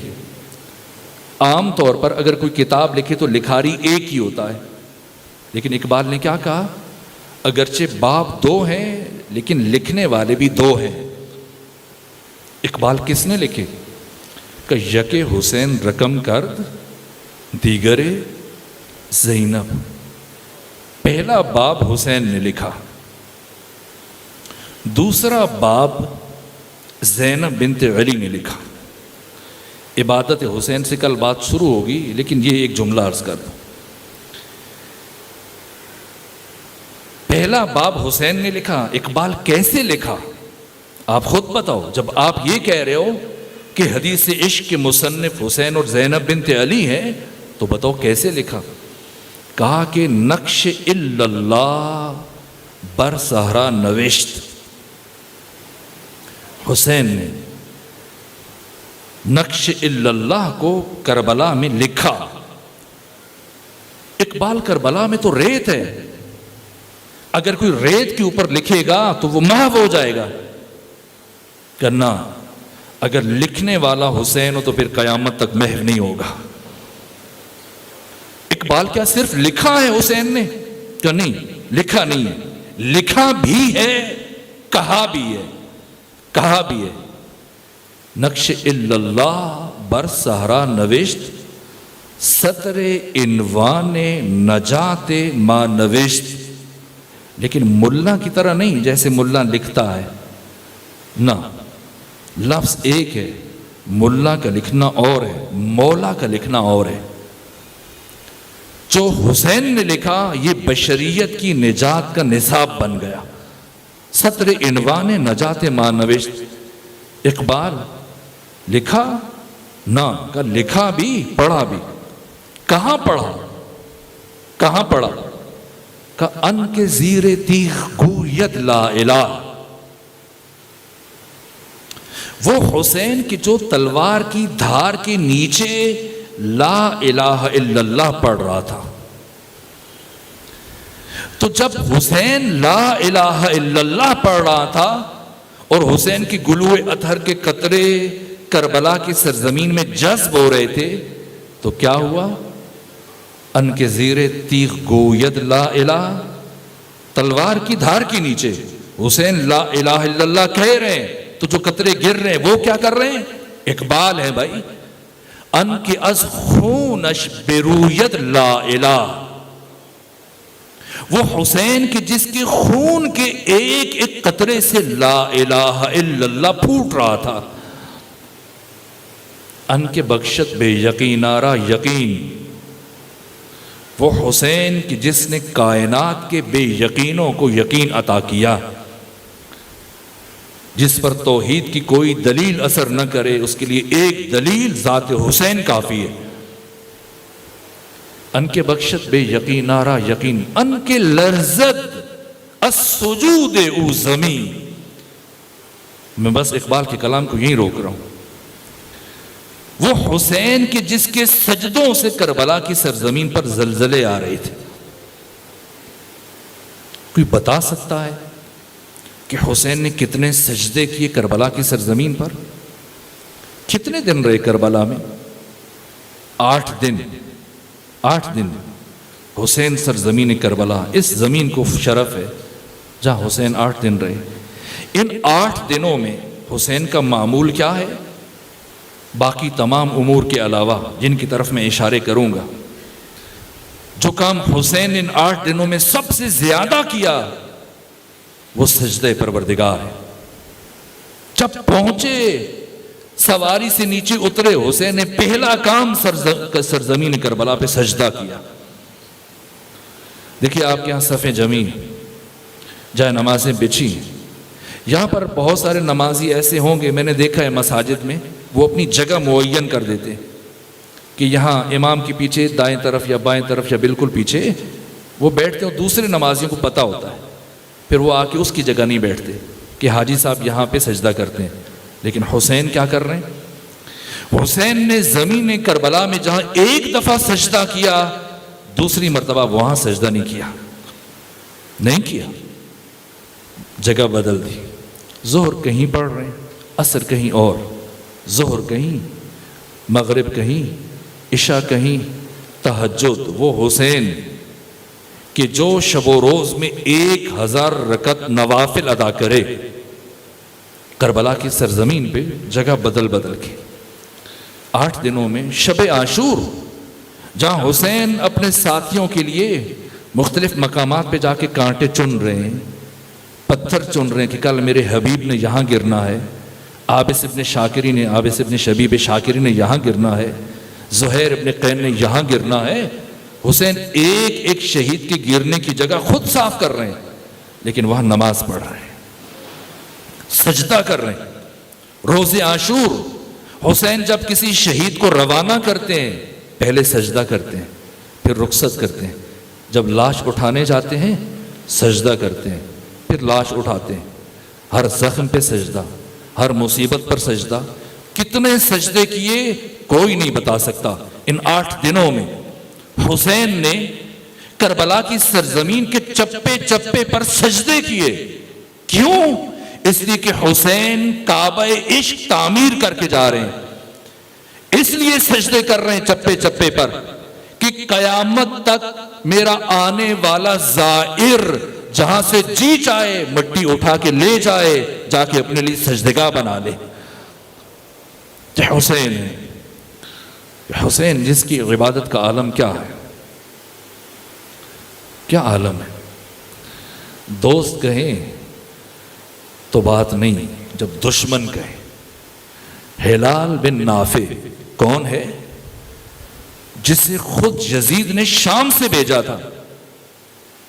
عام طور پر اگر کوئی کتاب لکھے تو لکھاری ایک ہی ہوتا ہے، لیکن اقبال نے کیا کہا؟ اگرچہ باب دو ہیں لیکن لکھنے والے بھی دو ہیں. اقبال کس نے لکھے؟ کہ یک حسین رقم کرد دیگر زینب. پہلا باب حسین نے لکھا، دوسرا باب زینب بنت علی نے لکھا. عبادت حسین سے کل بات شروع ہوگی، لیکن یہ ایک جملہ عرض کر دوں. پہلا باب حسین نے لکھا. اقبال کیسے لکھا آپ خود بتاؤ. جب آپ یہ کہہ رہے ہو کہ حدیث عشق کے مصنف حسین اور زینب بنت علی ہیں، تو بتاؤ کیسے لکھا. کہا کہ نقش الا اللہ بر صحرا نوشت. حسین نے نقش الا اللہ کو کربلا میں لکھا. اقبال کربلا میں تو ریت ہے، اگر کوئی ریت کے اوپر لکھے گا تو وہ محو ہو جائے گا. کرنا اگر لکھنے والا حسین ہو تو پھر قیامت تک محو نہیں ہوگا. اقبال کیا صرف لکھا ہے حسین نے؟ کہ نہیں، لکھا نہیں ہے، لکھا بھی ہے، کہا بھی ہے. کہا بھی ہے نقش الا اللہ بر صحرا نوشت، سطر عنوان نجات ما نوشت. لیکن ملا کی طرح نہیں جیسے ملا لکھتا ہے، نہ، لفظ ایک ہے. ملا کا لکھنا اور ہے، مولا کا لکھنا اور ہے. جو حسین نے لکھا یہ بشریت کی نجات کا نصاب بن گیا. سطر عنوان نجات ما نوشت. اقبال لکھا نہ، کہ لکھا بھی پڑھا بھی. کہاں پڑھا؟ کہاں پڑھا؟ کہ ان کے زیر تیغ گوید لا الہ. وہ حسین کی جو تلوار کی دھار کے نیچے لا الہ الا اللہ پڑھ رہا تھا. تو جب حسین لا الہ الا اللہ پڑھ رہا تھا اور حسین کی گلوئے اطہر کے قطرے کربلا کی سرزمین میں جذب ہو رہے تھے، تو کیا ہوا؟ ان کے زیر تیغ گوید لا الہ، تلوار کی دھار کے نیچے حسین لا الہ الا اللہ کہہ رہے ہیں، تو جو قطرے گر رہے ہیں وہ کیا کر رہے ہیں؟ اقبال ہے بھائی. ان کے از خونش بروید لا الہ. وہ حسین کے جس کے خون کے ایک ایک قطرے سے لا الہ الا اللہ پھوٹ رہا تھا. ان کے بخشت بے یقینارہ یقین. وہ حسین کی جس نے کائنات کے بے یقینوں کو یقین عطا کیا، جس پر توحید کی کوئی دلیل اثر نہ کرے، اس کے لیے ایک دلیل ذات حسین کافی ہے. ان کے بخشت بے یقینارہ یقین، ان کے لرزد السجود او زمین. میں بس اقبال کے کلام کو یہیں روک رہا ہوں. وہ حسین کے جس کے سجدوں سے کربلا کی سرزمین پر زلزلے آ رہے تھے. کوئی بتا سکتا ہے کہ حسین نے کتنے سجدے کیے کربلا کی سرزمین پر؟ کتنے دن رہے کربلا میں؟ 8 دن. 8 دن حسین سرزمین کربلا، اس زمین کو شرف ہے جہاں حسین 8 دن رہے. ان 8 دنوں میں حسین کا معمول کیا ہے؟ باقی تمام امور کے علاوہ جن کی طرف میں اشارے کروں گا، جو کام حسین ان 8 دنوں میں سب سے زیادہ کیا وہ سجدہ پروردگار ہے. جب پہنچے سواری سے نیچے اترے، حسین نے پہلا کام سرزمین کربلا پہ سجدہ کیا. دیکھیے آپ کے یہاں صفیں جمی، جائے نمازیں بچھی. یہاں پر بہت سارے نمازی ایسے ہوں گے، میں نے دیکھا ہے مساجد میں، وہ اپنی جگہ معین کر دیتے کہ یہاں امام کے پیچھے دائیں طرف یا بائیں طرف یا بالکل پیچھے وہ بیٹھتے ہیں. دوسرے نمازیوں کو پتہ ہوتا ہے، پھر وہ آ کے اس کی جگہ نہیں بیٹھتے کہ حاجی صاحب یہاں پہ سجدہ کرتے ہیں. لیکن حسین کیا کر رہے ہیں؟ حسین نے زمین کربلا میں جہاں ایک دفعہ سجدہ کیا، دوسری مرتبہ وہاں سجدہ نہیں کیا. نہیں کیا، جگہ بدل دی. ظہر کہیں پڑھ رہے ہیں، عصر کہیں اور، ظہر کہیں، مغرب کہیں، عشاء کہیں، تہجد. وہ حسین کہ جو شب و روز میں 1000 رکعت نوافل ادا کرے، کربلا کی سرزمین پہ جگہ بدل بدل کے. 8 دنوں میں شب عاشور، جہاں حسین اپنے ساتھیوں کے لیے مختلف مقامات پہ جا کے کانٹے چن رہے ہیں، پتھر چن رہے ہیں کہ کل میرے حبیب نے یہاں گرنا ہے، عابس ابن شاکری نے، عابس ابن شبیب شاکری نے یہاں گرنا ہے، زہیر ابن قین نے یہاں گرنا ہے۔ حسین ایک ایک شہید کے گرنے کی جگہ خود صاف کر رہے ہیں، لیکن وہاں نماز پڑھ رہے ہیں، سجدہ کر رہے ہیں۔ روز عاشور حسین جب کسی شہید کو روانہ کرتے ہیں پہلے سجدہ کرتے ہیں، پھر رخصت کرتے ہیں، جب لاش اٹھانے جاتے ہیں سجدہ کرتے ہیں، پھر لاش اٹھاتے ہیں، ہر زخم پہ سجدہ، ہر مصیبت پر سجدہ۔ کتنے سجدے کیے کوئی نہیں بتا سکتا۔ ان 8 دنوں میں حسین نے کربلا کی سرزمین کے چپے چپے پر سجدے کیے۔ کیوں؟ اس لیے کہ حسین کعبہ عشق تعمیر کر کے جا رہے ہیں، اس لیے سجدے کر رہے ہیں چپے چپے پر کہ قیامت تک میرا آنے والا زائر جہاں سے جی چاہے مٹی اٹھا کے لے جائے، جا کے اپنے لیے سجدگاہ بنا لے۔ حسین ہے، حسین جس کی عبادت کا عالم کیا ہے، کیا عالم ہے۔ دوست کہیں تو بات نہیں، جب دشمن کہے۔ ہلال بن نافع کون ہے؟ جسے خود یزید نے شام سے بھیجا تھا،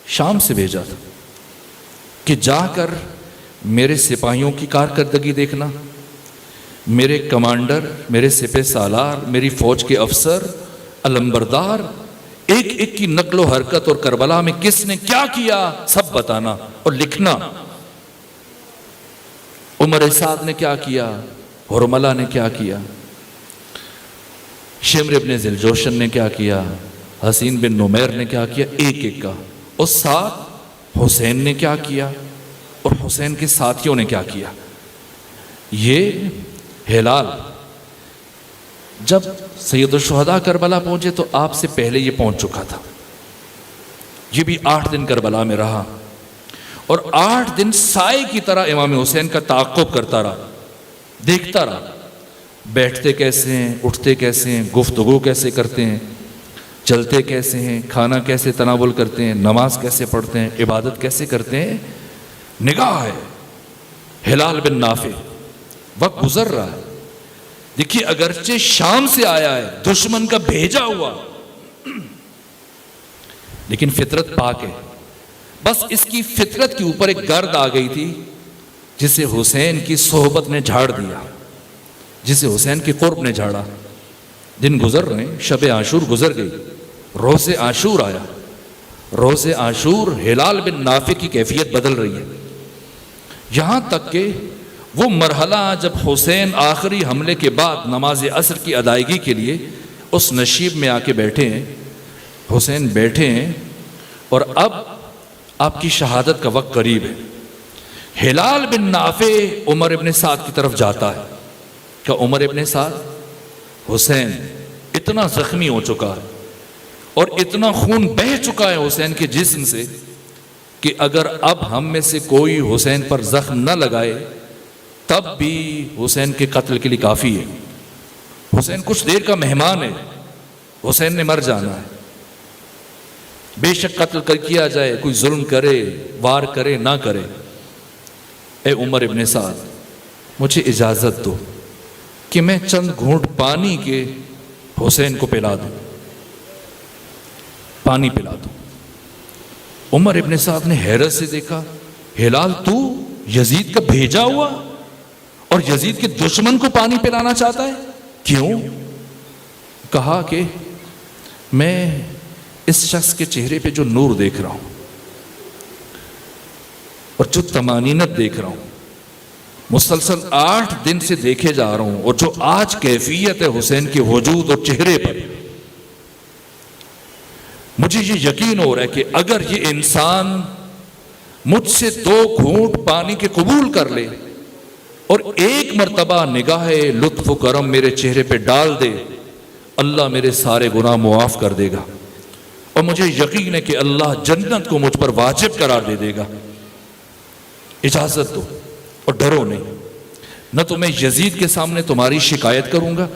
شام سے بھیجا تھا کہ جا کر میرے سپاہیوں کی کارکردگی دیکھنا، میرے کمانڈر، میرے سپہ سالار، میری فوج کے افسر، علمبردار، ایک ایک کی نقل و حرکت اور کربلا میں کس نے کیا کیا سب بتانا اور لکھنا۔ عمر سعد نے کیا کیا، حرملہ نے کیا کیا، شمر ابن ذیلجوشن نے کیا کیا، حسین بن نمیر نے کیا کیا، ایک ایک کا۔ اور ساتھ حسین نے کیا کیا اور حسین کے ساتھیوں نے کیا کیا۔ یہ ہلال جب سید الشہداء کربلا پہنچے تو آپ سے پہلے یہ پہنچ چکا تھا، یہ بھی 8 دن کربلا میں رہا اور 8 دن سائے کی طرح امام حسین کا تعاقب کرتا رہا، دیکھتا رہا، بیٹھتے کیسے ہیں، اٹھتے کیسے ہیں، گفتگو کیسے کرتے ہیں، چلتے کیسے ہیں، کھانا کیسے تناول کرتے ہیں، نماز کیسے پڑھتے ہیں، عبادت کیسے کرتے ہیں، نگاہ ہے۔ ہلال بن نافع وقت گزر رہا ہے، دیکھیے اگرچہ شام سے آیا ہے، دشمن کا بھیجا ہوا، لیکن فطرت پاک ہے۔ بس اس کی فطرت کے اوپر ایک گرد آ گئی تھی جسے حسین کی صحبت نے جھاڑ دیا، جسے حسین کے قرب نے جھاڑا۔ دن گزر رہے ہیں، شب عاشور گزر گئی، روز عاشور آیا۔ روز عاشور ہلال بن نافع کی کیفیت بدل رہی ہے، یہاں تک کہ وہ مرحلہ جب حسین آخری حملے کے بعد نماز عصر کی ادائیگی کے لیے اس نشیب میں آ کے بیٹھے ہیں، حسین بیٹھے ہیں اور اب آپ کی شہادت کا وقت قریب ہے۔ ہلال بن نافع عمر ابن سعد کی طرف جاتا ہے کہ عمر ابن سعد، حسین اتنا زخمی ہو چکا ہے اور اتنا خون بہہ چکا ہے حسین کے جسم سے کہ اگر اب ہم میں سے کوئی حسین پر زخم نہ لگائے تب بھی حسین کے قتل کے لیے کافی ہے۔ حسین کچھ دیر کا مہمان ہے، حسین نے مر جانا ہے، بے شک قتل کیا جائے، کوئی ظلم کرے، وار کرے نہ کرے۔ اے عمر ابن سعد، مجھے اجازت دو کہ میں چند گھونٹ پانی کے حسین کو پلا دوں، پانی پلا دوں۔ عمر ابن سعد نے حیرت سے دیکھا، ہلال تو یزید کا بھیجا ہوا اور یزید کے دشمن کو پانی پلانا چاہتا ہے؟ کیوں؟ کہا کہ میں اس شخص کے چہرے پہ جو نور دیکھ رہا ہوں اور جو طمانینت دیکھ رہا ہوں، مسلسل 8 دن سے دیکھے جا رہا ہوں، اور جو آج کیفیت ہے حسین کے وجود اور چہرے پر، مجھے یہ یقین ہو رہا ہے کہ اگر یہ انسان مجھ سے 2 گھونٹ پانی کے قبول کر لے اور ایک مرتبہ نگاہ لطف و کرم میرے چہرے پہ ڈال دے، اللہ میرے سارے گناہ معاف کر دے گا، اور مجھے یقین ہے کہ اللہ جنت کو مجھ پر واجب قرار دے دے گا۔ اجازت دو اور ڈرو نہیں، نہ تو میں یزید کے سامنے تمہاری شکایت کروں گا،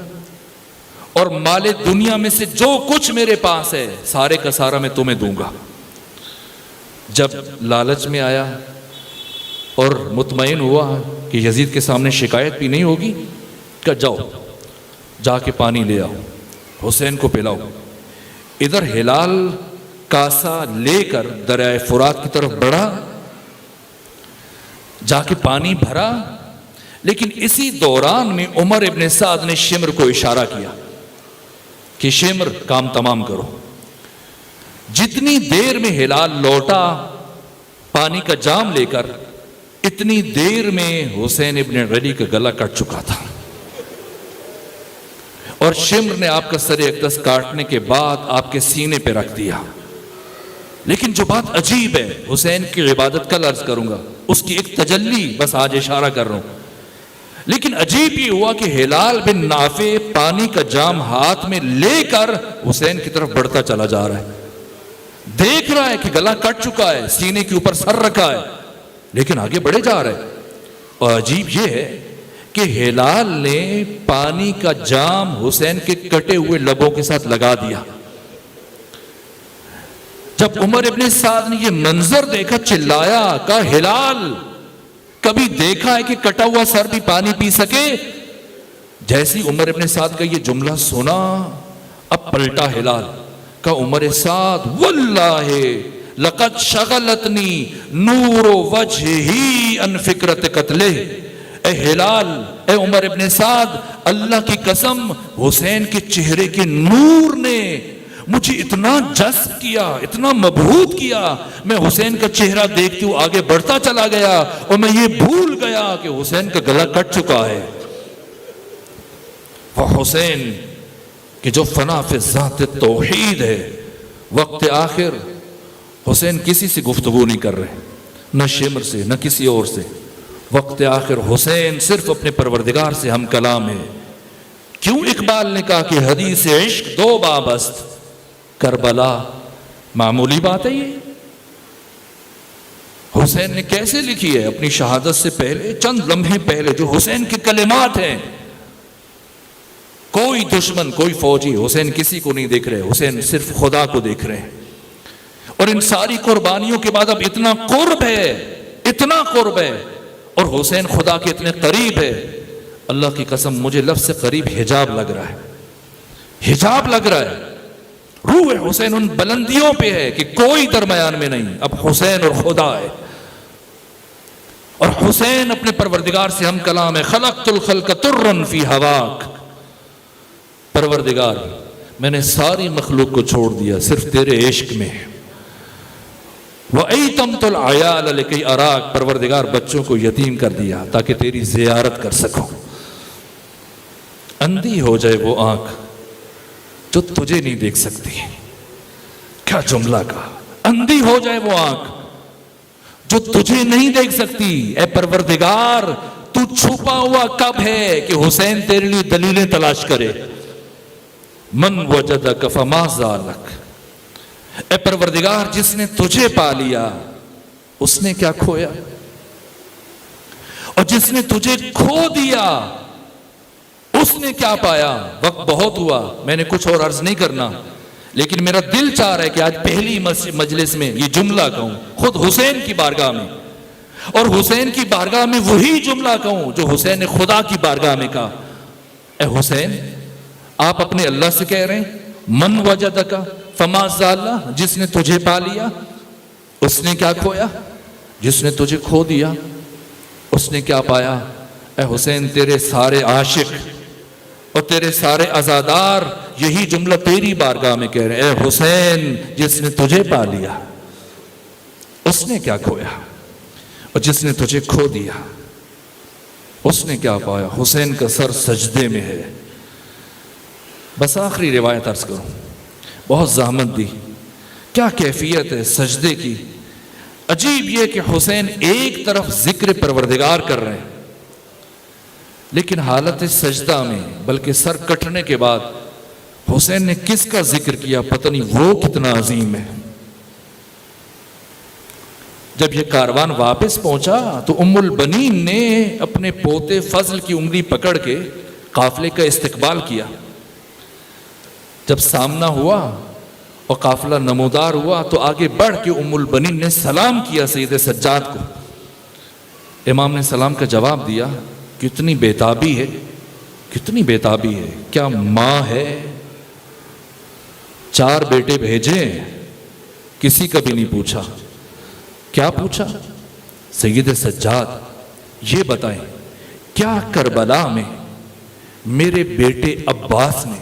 اور مال دنیا میں سے جو کچھ میرے پاس ہے سارے کا سارا میں تمہیں دوں گا۔ جب لالچ میں آیا اور مطمئن ہوا کہ یزید کے سامنے شکایت بھی نہیں ہوگی، کہ جاؤ جا کے پانی لے آؤ، حسین کو پلاؤ۔ ادھر ہلال کاسا لے کر دریائے فرات کی طرف بڑھا، جا کے پانی بھرا، لیکن اسی دوران میں عمر ابن سعد نے شمر کو اشارہ کیا کہ شمر کام تمام کرو۔ جتنی دیر میں ہلال لوٹا پانی کا جام لے کر، اتنی دیر میں حسین ابن علی کا گلا کٹ چکا تھا، اور شمر نے آپ کا سر اقدس کاٹنے کے بعد آپ کے سینے پہ رکھ دیا۔ لیکن جو بات عجیب ہے، حسین کی عبادت کل عرض کروں گا، اس کی ایک تجلی بس آج اشارہ کر رہا ہوں، لیکن عجیب یہ ہوا کہ ہلال بن نافع پانی کا جام ہاتھ میں لے کر حسین کی طرف بڑھتا چلا جا رہا ہے، دیکھ رہا ہے کہ گلا کٹ چکا ہے، سینے کے اوپر سر رکھا ہے، لیکن آگے بڑھے جا رہا ہے۔ اور عجیب یہ ہے کہ ہلال نے پانی کا جام حسین کے کٹے ہوئے لبوں کے ساتھ لگا دیا۔ جب عمر ابن سعد نے یہ منظر دیکھا چلایا، کہا ہلال کبھی دیکھا ہے کہ کٹا ہوا سر بھی پانی پی سکے؟ جیسی عمر ابن سعد کا یہ جملہ سنا، اب پلٹا ہلال، کہا عمر سعد واللہ لقد شغلتنی نور وجہی ان فکرت قتلہ۔ اے ہلال، اے عمر ابن سعد، اللہ کی قسم حسین کے چہرے کے نور نے مجھے اتنا جذب کیا، اتنا مبہوت کیا، میں حسین کا چہرہ دیکھتے ہوئے آگے بڑھتا چلا گیا اور میں یہ بھول گیا کہ حسین کا گلا کٹ چکا ہے۔ وہ حسین کہ جو فنا فی ذات توحید ہے، وقت آخر حسین کسی سے گفتگو نہیں کر رہے، نہ شمر سے نہ کسی اور سے، وقت آخر حسین صرف اپنے پروردگار سے ہم کلام ہے۔ کیوں اقبال نے کہا کہ حدیث عشق دو بابست، کربلا معمولی بات ہے؟ یہ حسین نے کیسے لکھی ہے اپنی شہادت سے پہلے، چند لمحے پہلے، جو حسین کے کلمات ہیں۔ کوئی دشمن، کوئی فوجی حسین کسی کو نہیں دیکھ رہے، حسین صرف خدا کو دیکھ رہے ہیں۔ اور ان ساری قربانیوں کے بعد اب اتنا قرب ہے، اتنا قرب ہے، اور حسین خدا کے اتنے قریب ہے، اللہ کی قسم مجھے لفظ سے قریب حجاب لگ رہا ہے، حجاب لگ رہا ہے۔ روح حسین ان بلندیوں پہ ہے کہ کوئی درمیان میں نہیں، اب حسین اور خدا ہے، اور حسین اپنے پروردگار سے ہم کلام ہے۔ خلقت الخلق ترا فی ہواک، پروردگار میں نے ساری مخلوق کو چھوڑ دیا صرف تیرے عشق میں۔ وَأَيْتَمْتُ الْعَيَالَ لِكَيْ أَرَاكَ، پروردگار بچوں کو یتیم کر دیا تاکہ تیری زیارت کر سکوں۔ اندھی ہو جائے وہ آنکھ جو تجھے نہیں دیکھ سکتی، کیا جملہ کہا، اندھی ہو جائے وہ آنکھ جو تجھے نہیں دیکھ سکتی۔ اے پروردگار تو چھپا ہوا کب ہے کہ حسین تیرے لیے دلیلیں تلاش کرے؟ من وجدک فما زالک، اے پروردگار جس نے تجھے پا لیا اس نے کیا کھویا، اور جس نے تجھے کھو دیا اس نے کیا پایا؟ وقت بہت ہوا، میں نے کچھ اور عرض نہیں کرنا، لیکن میرا دل چاہ رہا ہے کہ آج پہلی مجلس میں یہ جملہ کہوں خود حسین کی بارگاہ میں، اور حسین کی بارگاہ میں وہی جملہ کہوں جو حسین نے خدا کی بارگاہ میں کہا۔ اے حسین، آپ اپنے اللہ سے کہہ رہے ہیں من وجدک فما زال، جس نے تجھے پا لیا اس نے کیا کھویا، جس نے تجھے کھو دیا اس نے کیا پایا؟ اے حسین، تیرے سارے عاشق اور تیرے سارے عزادار یہی جملہ تیری بارگاہ میں کہہ رہے ہیں، اے حسین جس نے تجھے پا لیا اس نے کیا کھویا، اور جس نے تجھے کھو دیا اس نے کیا پایا؟ حسین کا سر سجدے میں ہے۔ بس آخری روایت عرض کروں، بہت زحمت دی، کیا کیفیت ہے سجدے کی۔ عجیب یہ کہ حسین ایک طرف ذکر پروردگار کر رہے ہیں، لیکن حالت سجدہ میں بلکہ سر کٹنے کے بعد حسین نے کس کا ذکر کیا پتہ نہیں وہ کتنا عظیم ہے۔ جب یہ کاروان واپس پہنچا تو ام البنین نے اپنے پوتے فضل کی انگلی پکڑ کے قافلے کا استقبال کیا۔ جب سامنا ہوا اور قافلہ نمودار ہوا تو آگے بڑھ کے ام البنین نے سلام کیا سید سجاد کو. امام نے سلام کا جواب دیا. کتنی بےتابی ہے، کتنی بےتابی ہے. کیا ماں ہے؟ 4 بیٹے بھیجے، کسی کا بھی نہیں پوچھا. کیا پوچھا؟ سید سجاد یہ بتائیں کیا کربلا میں میرے بیٹے عباس نے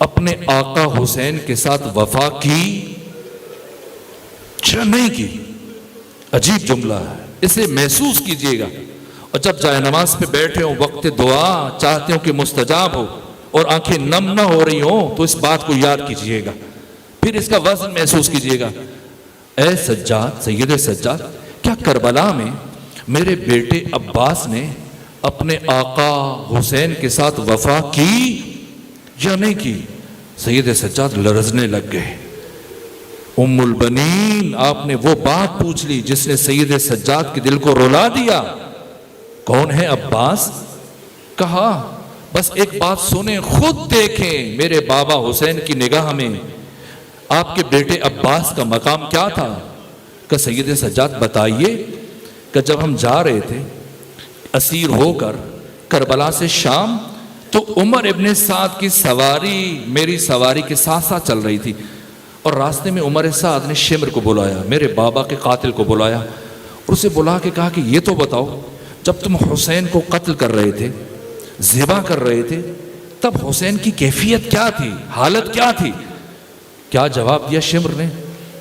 اپنے آقا حسین کے ساتھ وفا کی یا نہیں کی؟ عجیب جملہ ہے، اسے محسوس کیجئے گا. اور جب جائے نماز پہ بیٹھے ہوں، وقت دعا چاہتے ہوں کہ مستجاب ہو اور آنکھیں نم نہ ہو رہی ہوں تو اس بات کو یاد کیجئے گا، پھر اس کا وزن محسوس کیجئے گا. اے سجاد، سید سجاد، کیا کربلا میں میرے بیٹے عباس نے اپنے آقا حسین کے ساتھ وفا کی یا نہیں کی؟ سید سجاد لرزنے لگ گئے. ام البنین، آپ نے وہ بات پوچھ لی جس نے سید سجاد کے دل کو رلا دیا. کون ہے عباس؟ کہا بس ایک بات سنیں، خود دیکھیں میرے بابا حسین کی نگاہ میں آپ کے بیٹے عباس کا مقام کیا تھا. کہ سید سجاد بتائیے. کہ جب ہم جا رہے تھے اسیر ہو کر کربلا سے شام، تو عمر ابن سعد کی سواری میری سواری کے ساتھ ساتھ چل رہی تھی، اور راستے میں عمر سعد نے شمر کو بلایا، میرے بابا کے قاتل کو بلایا، اور اسے بلا کے کہا کہ یہ تو بتاؤ جب تم حسین کو قتل کر رہے تھے، ذبح کر رہے تھے، تب حسین کی کیفیت کیا تھی، حالت کیا تھی؟ کیا جواب دیا شمر نے؟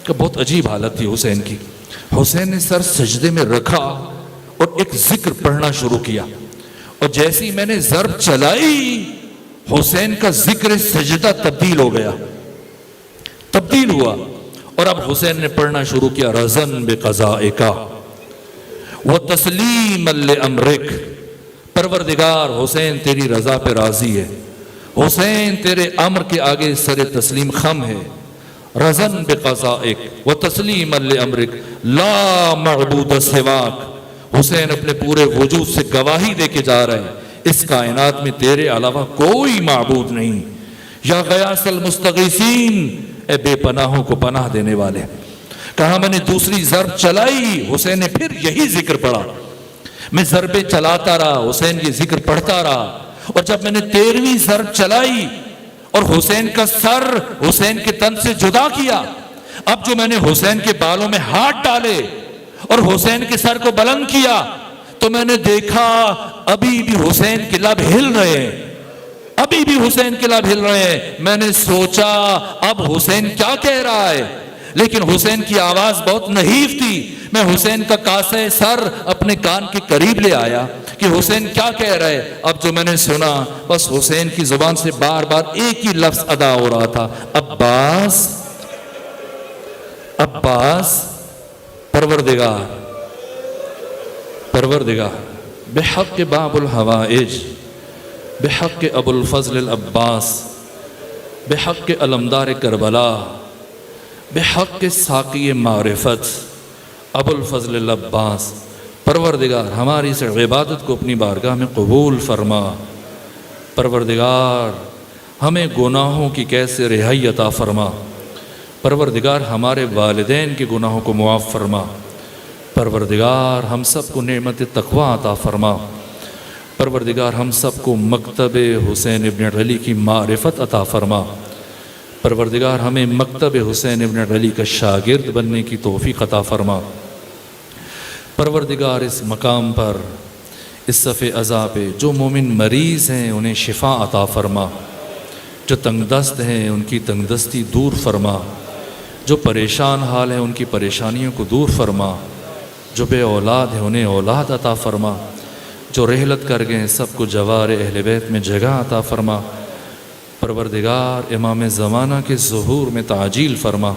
کہ بہت عجیب حالت تھی حسین کی. حسین نے سر سجدے میں رکھا اور ایک ذکر پڑھنا شروع کیا، اور جیسے ہی میں نے ضرب چلائی حسین کا ذکر سجدہ تبدیل ہو گیا، تبدیل ہوا، اور اب حسین نے پڑھنا شروع کیا رضن بقضائک وتسلیما لامرک. پروردگار حسین تیری رضا پہ راضی ہے، حسین تیرے امر کے آگے سر تسلیم خم ہے. رضن بقضائک وتسلیما لامرک لا معبود سواک. حسین اپنے پورے وجود سے گواہی دے کے جا رہے ہیں اس کائنات میں تیرے علاوہ کوئی معبود نہیں. یا غیاث المستغیثین، اے بے پناہوں کو پناہ دینے والے. کہا میں نے دوسری ضرب چلائی، حسین نے پھر یہی ذکر پڑھا. میں ضربیں چلاتا رہا، حسین یہ ذکر پڑھتا رہا، اور جب میں نے 13ویں ضرب چلائی اور حسین کا سر حسین کے تن سے جدا کیا، اب جو میں نے حسین کے بالوں میں ہاتھ ڈالے اور حسین کے سر کو بلند کیا تو میں نے دیکھا ابھی بھی حسین کے لب ہل رہے ہیں، ابھی بھی حسین کے لب ہل رہے ہیں. میں نے سوچا اب حسین کیا کہہ رہا ہے، لیکن حسین کی آواز بہت نحیف تھی. میں حسین کا کاسے سر اپنے کان کے قریب لے آیا کہ حسین کیا کہہ رہا ہے. اب جو میں نے سنا بس حسین کی زبان سے بار بار ایک ہی لفظ ادا ہو رہا تھا، عباس عباس. پروردگار پروردگار بحق باب الحوائج، بحق ابو الفضل العباس، بحق علمدار کربلا، بحق ساقی معرفت ابو الفضل العباس. پروردگار ہماری اس عبادت کو اپنی بارگاہ میں قبول فرما. پروردگار ہمیں گناہوں کی کیسے رہائی عطا فرما. پروردگار ہمارے والدین کے گناہوں کو معاف فرما. پروردگار ہم سب کو نعمت تقوی عطا فرما. پروردگار ہم سب کو مکتب حسین ابن علی کی معرفت عطا فرما. پروردگار ہمیں مکتب حسین ابن علی کا شاگرد بننے کی توفیق عطا فرما. پروردگار اس مقام پر اس صف عزا پہ جو مومن مریض ہیں انہیں شفا عطا فرما، جو تنگ دست ہیں ان کی تنگ دستی دور فرما، جو پریشان حال ہیں ان کی پریشانیوں کو دور فرما، جو بے اولاد ہیں انہیں اولاد عطا فرما، جو رحلت کر گئے سب کو جوار اہل بیت میں جگہ عطا فرما. پروردگار امام زمانہ کے ظہور میں تعجیل فرما.